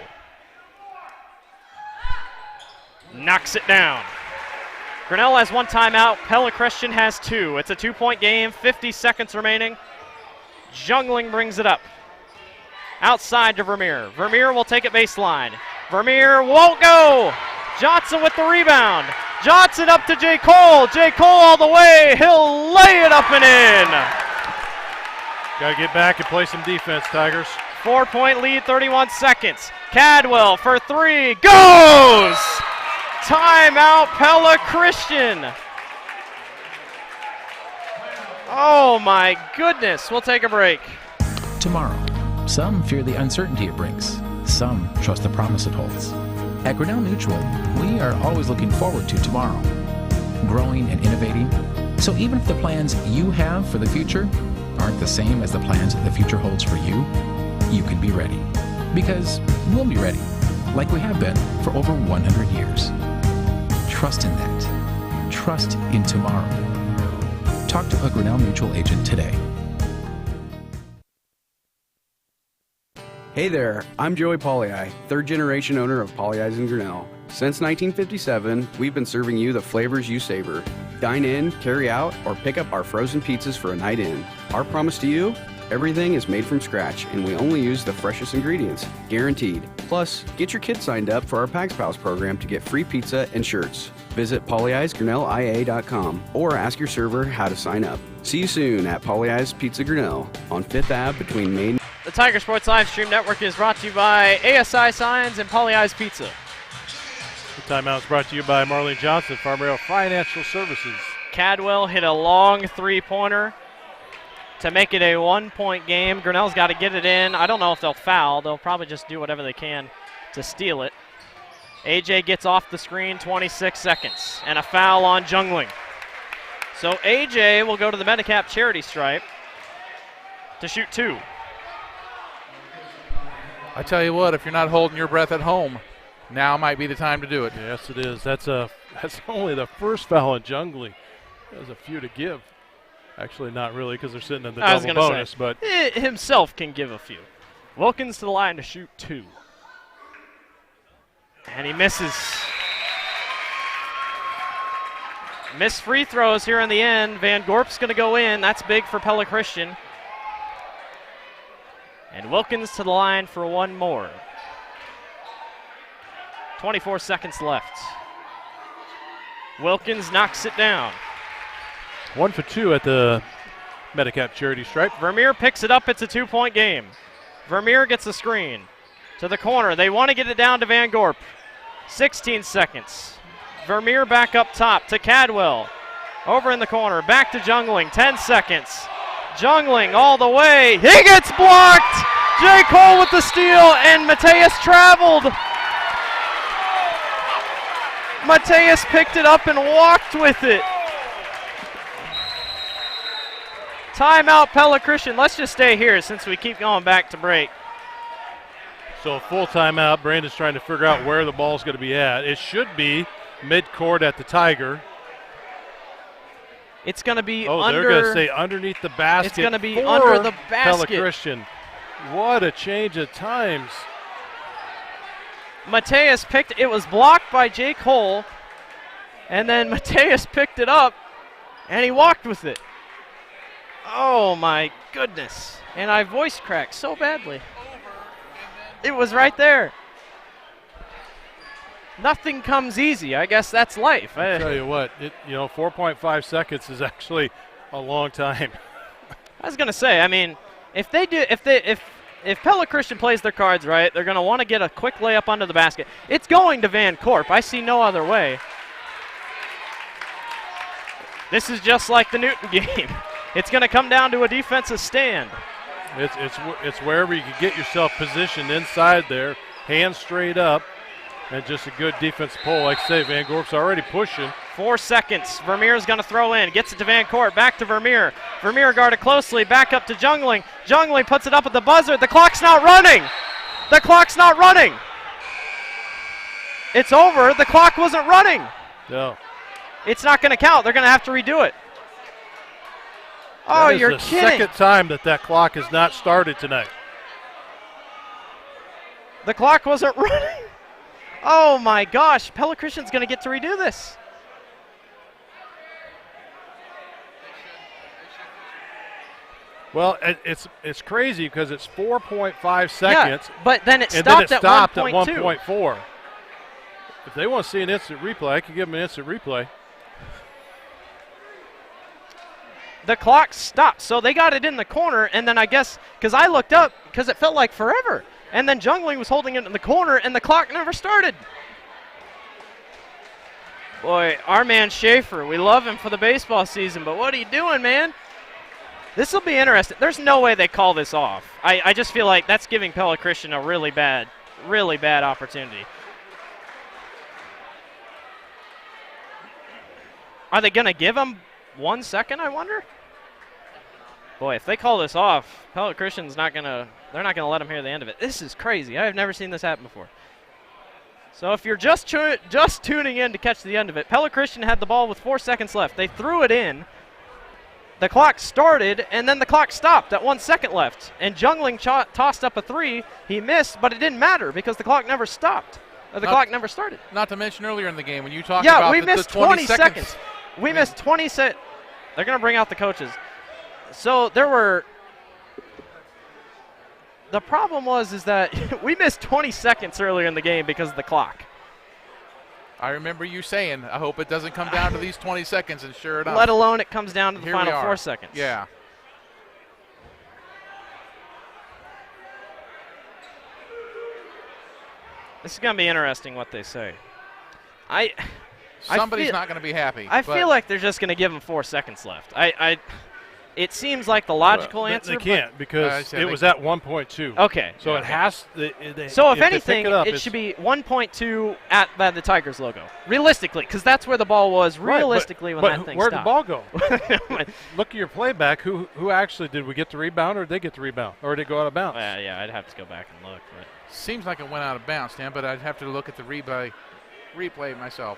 Knocks it down. Grinnell has 1 timeout. Pella Christian has 2. It's a 2-point game, 50 seconds remaining. Jungling brings it up. Outside to Vermeer. Vermeer will take it baseline. Vermeer won't go. Johnson with the rebound. Johnson up to J. Cole. J. Cole all the way. He'll lay it up and in. Got to get back and play some defense, Tigers. 4-point lead, 31 seconds. Cadwell for 3. Goes! Timeout, Pella Christian. Oh my goodness. We'll take a break. Tomorrow, some fear the uncertainty it brings. Some trust the promise it holds. At Grinnell Mutual, we are always looking forward to tomorrow, growing and innovating. So even if the plans you have for the future aren't the same as the plans that the future holds for you, you can be ready. Because we'll be ready, like we have been for over 100 years. Trust in that. Trust in tomorrow. Talk to a Grinnell Mutual agent today. Hey there, I'm Joey Pollyi, third-generation owner of Pollyi's in Grinnell. Since 1957, we've been serving you the flavors you savor. Dine in, carry out, or pick up our frozen pizzas for a night in. Our promise to you? Everything is made from scratch, and we only use the freshest ingredients, guaranteed. Plus, get your kids signed up for our Pags Pals program to get free pizza and shirts. Visit pollyi'sgrinnellia.com or ask your server how to sign up. See you soon at Pollyi's Pizza Grinnell on 5th Ave between Main. The Tiger Sports Live Stream Network is brought to you by ASI Signs and Pollyi's Pizza. The timeout is brought to you by Marlene Johnson, Farm Bureau Financial Services. Cadwell hit a long 3-pointer to make it a 1-point game. Grinnell's got to get it in. I don't know if they'll foul. They'll probably just do whatever they can to steal it. AJ gets off the screen, 26 seconds, and a foul on Jungling. So AJ will go to the Medicap charity stripe to shoot 2. I tell you what, if you're not holding your breath at home, now might be the time to do it. Yes, it is. That's only the first foul on Jungling. There's a few to give. Actually, not really, because they're sitting in the double bonus. Say, but himself can give a few. Wilkins to the line to shoot 2. And he misses. Missed free throws here in the end. Van Gorp's going to go in. That's big for Pella Christian. And Wilkins to the line for 1 more. 24 seconds left. Wilkins knocks it down. 1 for 2 at the Medicap charity stripe. Vermeer picks it up. It's a 2-point game. Vermeer gets the screen to the corner. They want to get it down to Van Gorp. 16 seconds. Vermeer back up top to Cadwell. Over in the corner. Back to Jungling. 10 seconds. Jungling all the way. He gets blocked. J. Cole with the steal, and Mateus traveled. Mateus picked it up and walked with it. Timeout, Pella Christian. Let's just stay here since we keep going back to break. So a full timeout. Brandon's trying to figure out where the ball's going to be at. It should be mid-court at the Tiger. It's going to be under. They're going to say underneath the basket. It's going to be under the basket. Pella Christian. What a change of times. Mateus picked it. Was blocked by J. Cole. And then Mateus picked it up, and he walked with it. Oh, my goodness. And I voice cracked so badly. It was right there. Nothing comes easy. I guess that's life. I tell you what, 4.5 seconds is actually a long time. I was gonna say, I mean, if Pella Christian plays their cards right, they're gonna want to get a quick layup under the basket. It's going to Van Gorp. I see no other way. This is just like the Newton game. It's going to come down to a defensive stand. It's wherever you can get yourself positioned inside there, hands straight up, and just a good defensive pull. Like I say, Van Gorp's already pushing. 4 seconds. Vermeer's going to throw in. Gets it to Van Court. Back to Vermeer. Vermeer guarded closely. Back up to Jungling. Jungling puts it up at the buzzer. The clock's not running. The clock's not running. It's over. The clock wasn't running. No. It's not going to count. They're going to have to redo it. Oh, you're kidding. That is the second time that clock has not started tonight. The clock wasn't running. Oh, my gosh. Pella Christian's going to get to redo this. Well, it's crazy because it's 4.5 seconds. Yeah, but then it stopped at 1.2. 1.4. If they want to see an instant replay, I can give them an instant replay. The clock stopped, so they got it in the corner, and then I guess, because I looked up, because it felt like forever, and then Jungling was holding it in the corner, and the clock never started. Boy, our man Schaefer, we love him for the baseball season, but what are you doing, man? This will be interesting. There's no way they call this off. I just feel like that's giving Pella Christian a really bad opportunity. Are they going to give him 1 second, I wonder? Boy, if they call this off, Pella Christian's they're not gonna let him hear the end of it. This is crazy. I have never seen this happen before. So if you're just tuning in to catch the end of it, Pella Christian had the ball with 4 seconds left. They threw it in. The clock started, and then the clock stopped at 1 second left. And Jungling tossed up a 3. He missed, but it didn't matter because the clock never stopped. The clock never started. Not to mention earlier in the game when you talked about we missed the 20 seconds. We missed 20 seconds. They're going to bring out the coaches. So the problem is that we missed 20 seconds earlier in the game because of the clock. I remember you saying, I hope it doesn't come down to these 20 seconds, and sure enough. Let alone it comes down to the Here final we are. 4 seconds. Yeah. This is going to be interesting what they say. Somebody's not going to be happy. I feel like they're just going to give him 4 seconds left. It seems like the logical answer. They can't because it was at 1.2. Okay. So it has. So if anything, it should be 1.2 by the Tigers logo. Realistically, because that's where the ball was. Realistically, when that thing where'd stopped. the ball go? Look at your playback. Who actually did we get the rebound, or did they get the rebound, or did it go out of bounds? Yeah, I'd have to go back and look. But seems like it went out of bounds, Dan, but I'd have to look at the replay myself.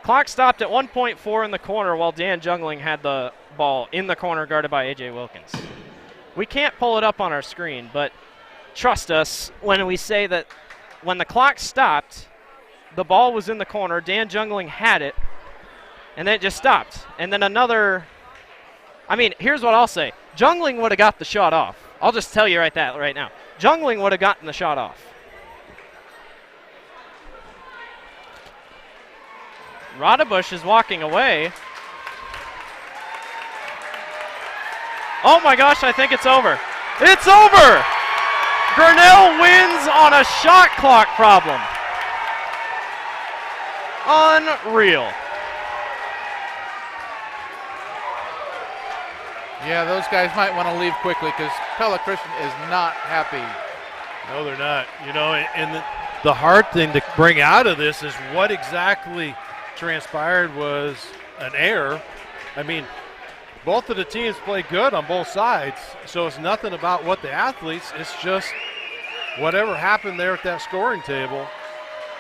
Clock stopped at 1.4 in the corner while Dan Jungling had the ball in the corner guarded by A.J. Wilkins. We can't pull it up on our screen, but trust us when we say that when the clock stopped, the ball was in the corner, Dan Jungling had it, and then it just stopped. And then here's what I'll say. Jungling would have got the shot off. I'll just tell you right now. Jungling would have gotten the shot off. Rodebush is walking away. Oh my gosh, I think it's over. It's over! Grinnell wins on a shot clock problem. Unreal. Yeah, those guys might want to leave quickly because Pella Christian is not happy. No, they're not. And the hard thing to bring out of this is what exactly transpired was an error. Both of the teams play good on both sides, so it's nothing about what the athletes, it's just whatever happened there at that scoring table.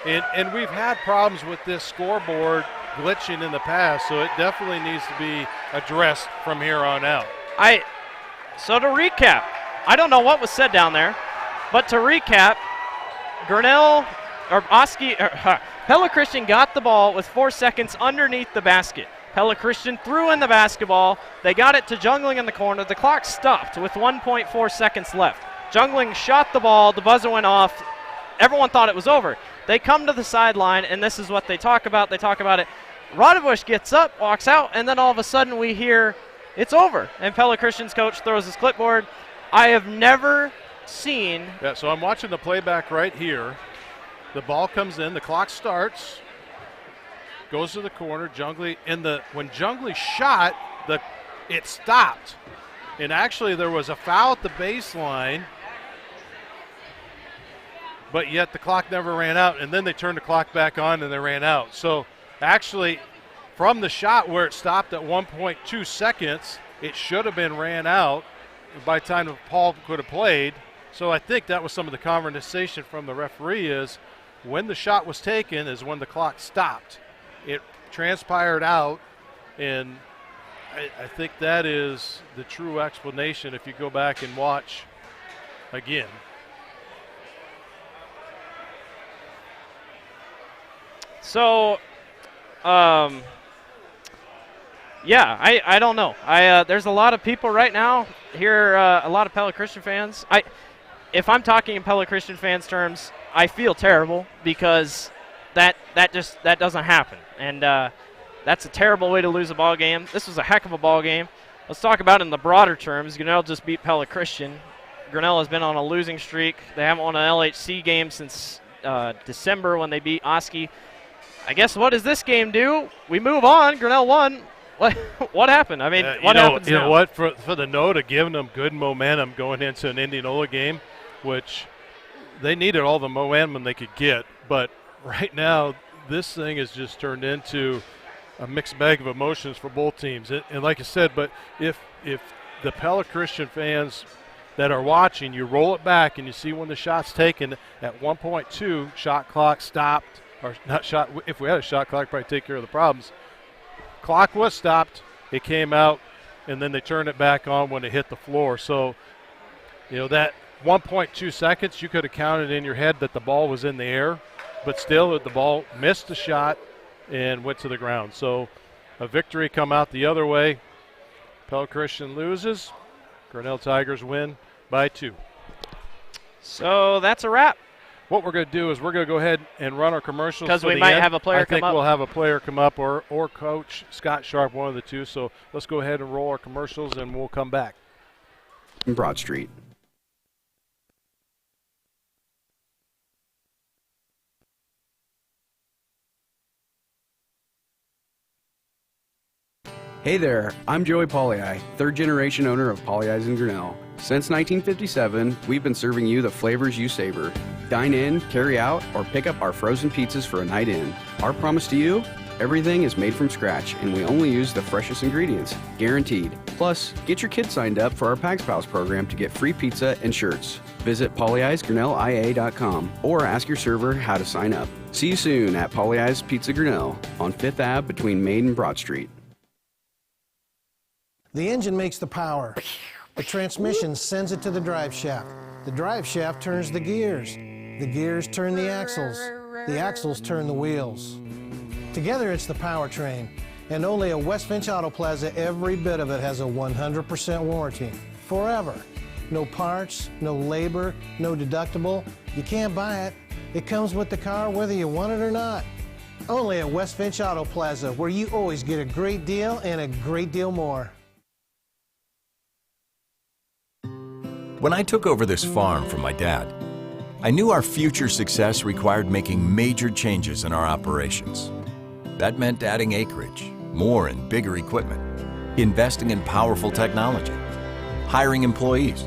And we've had problems with this scoreboard glitching in the past, so it definitely needs to be addressed from here on out. So to recap, I don't know what was said down there, but to recap, Pella Christian got the ball with 4 seconds underneath the basket. Pella Christian threw in the basketball. They got it to Jungling in the corner. The clock stopped with 1.4 seconds left. Jungling shot the ball. The buzzer went off. Everyone thought it was over. They come to the sideline, and this is what they talk about. They talk about it. Rodebush gets up, walks out, and then all of a sudden we hear it's over. And Pella Christian's coach throws his clipboard. I have never seen. Yeah, so I'm watching the playback right here. The ball comes in. The clock starts. goes to the corner. Jungley when Jungley shot, it stopped. And actually there was a foul at the baseline, but yet the clock never ran out, and then they turned the clock back on and they ran out. So actually from the shot where it stopped at 1.2 seconds, it should have been ran out by the time Paul could have played. So I think that was some of the conversation from the referee is when the shot was taken is when the clock stopped. It transpired out, and I think that is the true explanation if you go back and watch again. So, yeah, I don't know. There's a lot of people right now here, a lot of Pella Christian fans. If I'm talking in Pella Christian fans terms, I feel terrible because that doesn't happen, and that's a terrible way to lose a ball game. This was a heck of a ball game. Let's talk about it in the broader terms. Grinnell just beat Pella Christian. Grinnell has been on a losing streak. They haven't won an LHC game since December when they beat Oski. I guess what does this game do? We move on. Grinnell won. What happened? I mean, what happens now? You know what? For the note of giving them good momentum going into an Indianola game, which they needed all the momentum they could get. But right now, this thing has just turned into a mixed bag of emotions for both teams. And like I said, but if the Pella Christian fans that are watching, you roll it back and you see when the shot's taken at 1.2, shot clock stopped, or not shot. If we had a shot clock, probably take care of the problems. Clock was stopped. It came out, and then they turned it back on when it hit the floor. So, that 1.2 seconds, you could have counted in your head that the ball was in the air, but still the ball missed the shot and went to the ground. So a victory come out the other way. Pella Christian loses. Grinnell Tigers win by 2. So that's a wrap. What we're going to do is we're going to go ahead and run our commercials. Because we might have a player come up. I think we'll have a player come up or Coach Scott Sharp, one of the two. So let's go ahead and roll our commercials and we'll come back. Broad Street. Hey there, I'm Joey Pollei, third-generation owner of Polley's in Grinnell. Since 1957, we've been serving you the flavors you savor. Dine in, carry out, or pick up our frozen pizzas for a night in. Our promise to you? Everything is made from scratch, and we only use the freshest ingredients, guaranteed. Plus, get your kids signed up for our Pags Pals program to get free pizza and shirts. Visit polleisgrinnellia.com or ask your server how to sign up. See you soon at Polley's Pizza Grinnell on 5th Ave between Main and Broad Street. The engine makes the power. The transmission sends it to the drive shaft. The drive shaft turns the gears. The gears turn the axles. The axles turn the wheels. Together it's the powertrain. And only at West Finch Auto Plaza, every bit of it has a 100% warranty. Forever. No parts, no labor, no deductible. You can't buy it. It comes with the car whether you want it or not. Only at West Finch Auto Plaza, where you always get a great deal and a great deal more. When I took over this farm from my dad, I knew our future success required making major changes in our operations. That meant adding acreage, more and bigger equipment, investing in powerful technology, hiring employees.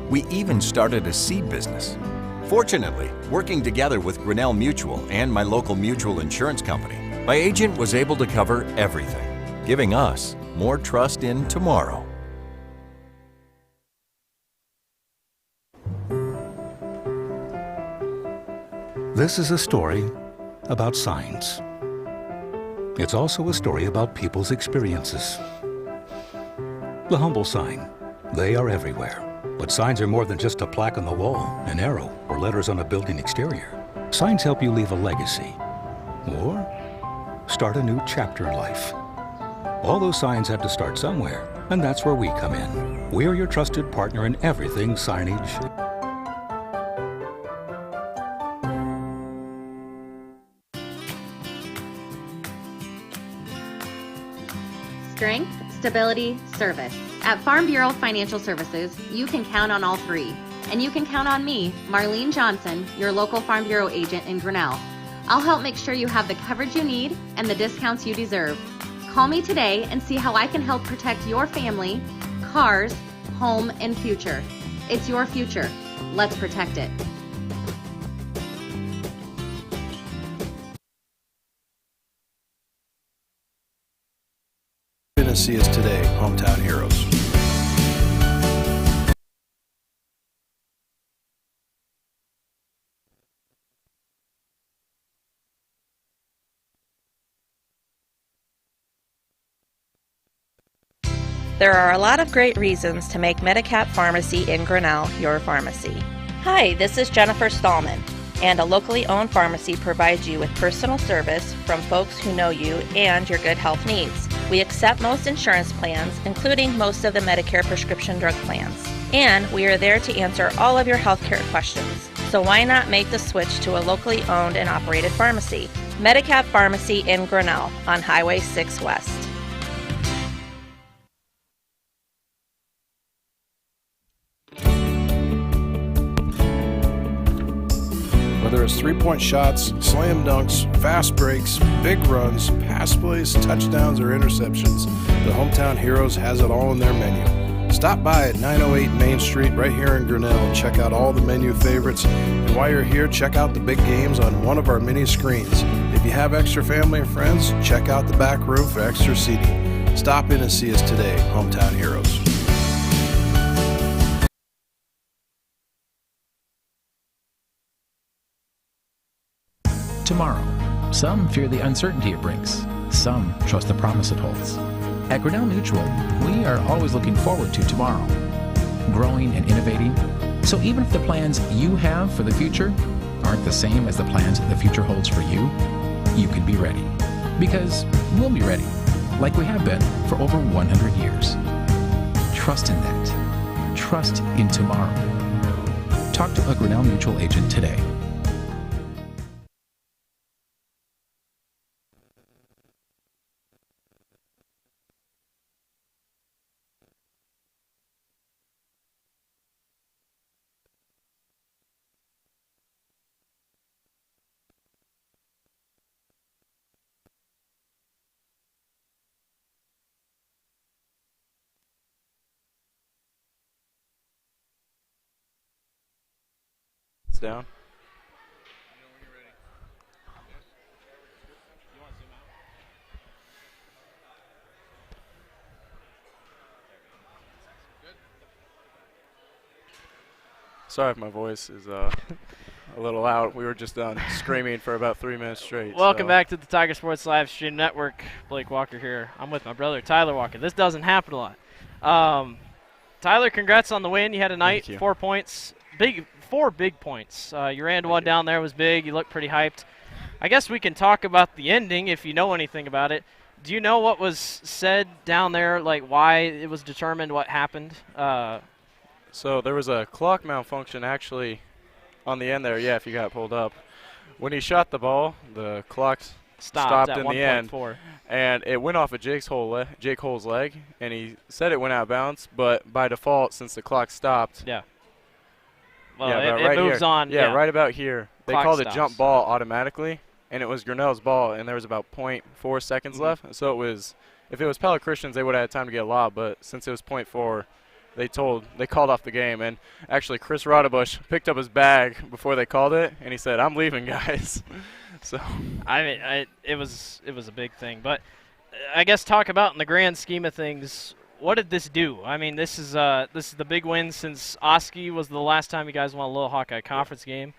We even started a seed business. Fortunately, working together with Grinnell Mutual and my local mutual insurance company, my agent was able to cover everything, giving us more trust in tomorrow. This is a story about signs. It's also a story about people's experiences. The humble sign. They are everywhere. But signs are more than just a plaque on the wall, an arrow, or letters on a building exterior. Signs help you leave a legacy or start a new chapter in life. All those signs have to start somewhere, and that's where we come in. We're your trusted partner in everything signage. Strength, stability, service. At Farm Bureau Financial Services, you can count on all three. And you can count on me, Marlene Johnson, your local Farm Bureau agent in Grinnell. I'll help make sure you have the coverage you need and the discounts you deserve. Call me today and see how I can help protect your family, cars, home, and future. It's your future. Let's protect it. See us today, Hometown Heroes. There are a lot of great reasons to make Medicap Pharmacy in Grinnell your pharmacy. Hi, this is Jennifer Stallman, and a locally owned pharmacy provides you with personal service from folks who know you and your good health needs. We accept most insurance plans, including most of the Medicare prescription drug plans. And we are there to answer all of your healthcare questions. So why not make the switch to a locally owned and operated pharmacy? Medicap Pharmacy in Grinnell on Highway 6 West. Whether it's three-point shots, slam dunks, fast breaks, big runs, pass plays, touchdowns, or interceptions, the Hometown Heroes has it all in their menu. Stop by at 908 Main Street right here in Grinnell and check out all the menu favorites. And while you're here, check out the big games on one of our mini screens. If you have extra family and friends, check out the back room for extra seating. Stop in and see us today, Hometown Heroes. Tomorrow. Some fear the uncertainty it brings. Some trust the promise it holds. At Grinnell Mutual, we are always looking forward to tomorrow, growing and innovating. So even if the plans you have for the future aren't the same as the plans the future holds for you, you can be ready. Because we'll be ready, like we have been for over 100 years. Trust in that. Trust in tomorrow. Talk to a Grinnell Mutual agent today. Down. Sorry if my voice is a little loud. We were just screaming for about 3 minutes straight. Welcome back to the Tiger Sports Live Stream Network. Blake Walker here. I'm with my brother Tyler Walker. This doesn't happen a lot. Tyler, congrats on the win. You had a night, 4 points. Four big points. Your and one down there was big. You looked pretty hyped. I guess we can talk about the ending if you know anything about it. Do you know what was said down there, like why it was determined what happened? So there was a clock malfunction actually on the end there, yeah, if you got pulled up. When he shot the ball, the clock stopped at in the end, and it went off of Jake Hull's leg, and he said it went out of bounds, but by default, since the clock stopped, well, yeah, it moves on. Yeah, right about here. They called stops. it jump ball automatically, and it was Grinnell's ball, and there was about 0.4 seconds left. So it was, if it was Pella Christians, they would have had time to get a lob, but since it was 0.4, they called off the game. And actually, Chris Rodebush picked up his bag before they called it, and he said, "I'm leaving, guys." So I mean, it was a big thing, but I guess talk about in the grand scheme of things. What did this do? I mean, this is the big win since Oski was the last time you guys won a Little Hawkeye Conference game.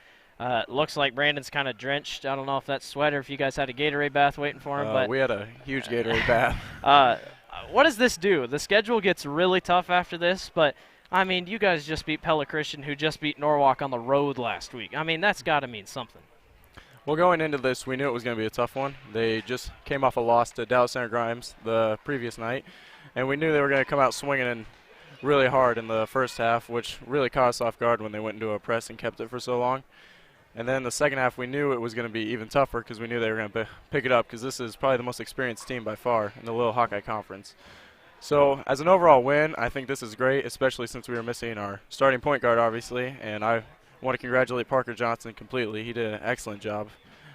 Looks like Brandon's kind of drenched. I don't know if that's sweat or if you guys had a Gatorade bath waiting for him. But we had a huge Gatorade bath. What does this do? The schedule gets really tough after this, but, I mean, you guys just beat Pella Christian, who just beat Norwalk on the road last week. I mean, that's got to mean something. Well, going into this, we knew it was going to be a tough one. They just came off a loss to Dallas Center Grimes the previous night. And we knew they were going to come out swinging in really hard in the first half, which really caught us off guard when they went into a press and kept it for so long. And then the second half, we knew it was going to be even tougher because we knew they were going to pick it up because this is probably the most experienced team by far in the Little Hawkeye Conference. So as an overall win, I think this is great, especially since we were missing our starting point guard, obviously. And I want to congratulate Parker Johnson completely. He did an excellent job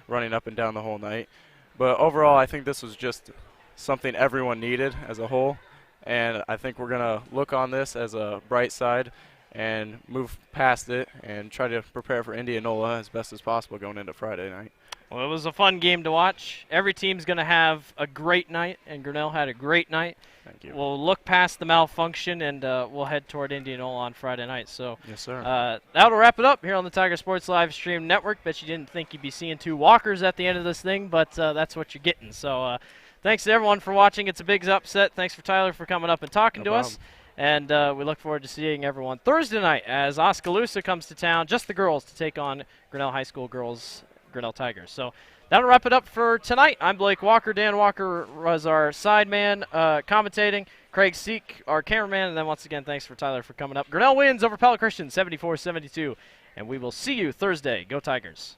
running up and down the whole night. But overall, I think this was just something everyone needed as a whole, and I think we're going to look on this as a bright side and move past it and try to prepare for Indianola as best as possible going into Friday night. Well, it was a fun game to watch. Every team's going to have a great night, and Grinnell had a great night. Thank you. We'll look past the malfunction, and we'll head toward Indianola on Friday night. So, yes, sir. That'll wrap it up here on the Tiger Sports Live Stream Network. Bet you didn't think you'd be seeing two walkers at the end of this thing, but that's what you're getting. So, thanks to everyone for watching. It's a big upset. Thanks for Tyler for coming up and talking to us. And we look forward to seeing everyone Thursday night as Oskaloosa comes to town, just the girls, to take on Grinnell High School girls, Grinnell Tigers. So that'll wrap it up for tonight. I'm Blake Walker. Dan Walker was our side man commentating. Craig Seek, our cameraman. And then once again, thanks for Tyler for coming up. Grinnell wins over Pella Christian 74-72. And we will see you Thursday. Go Tigers.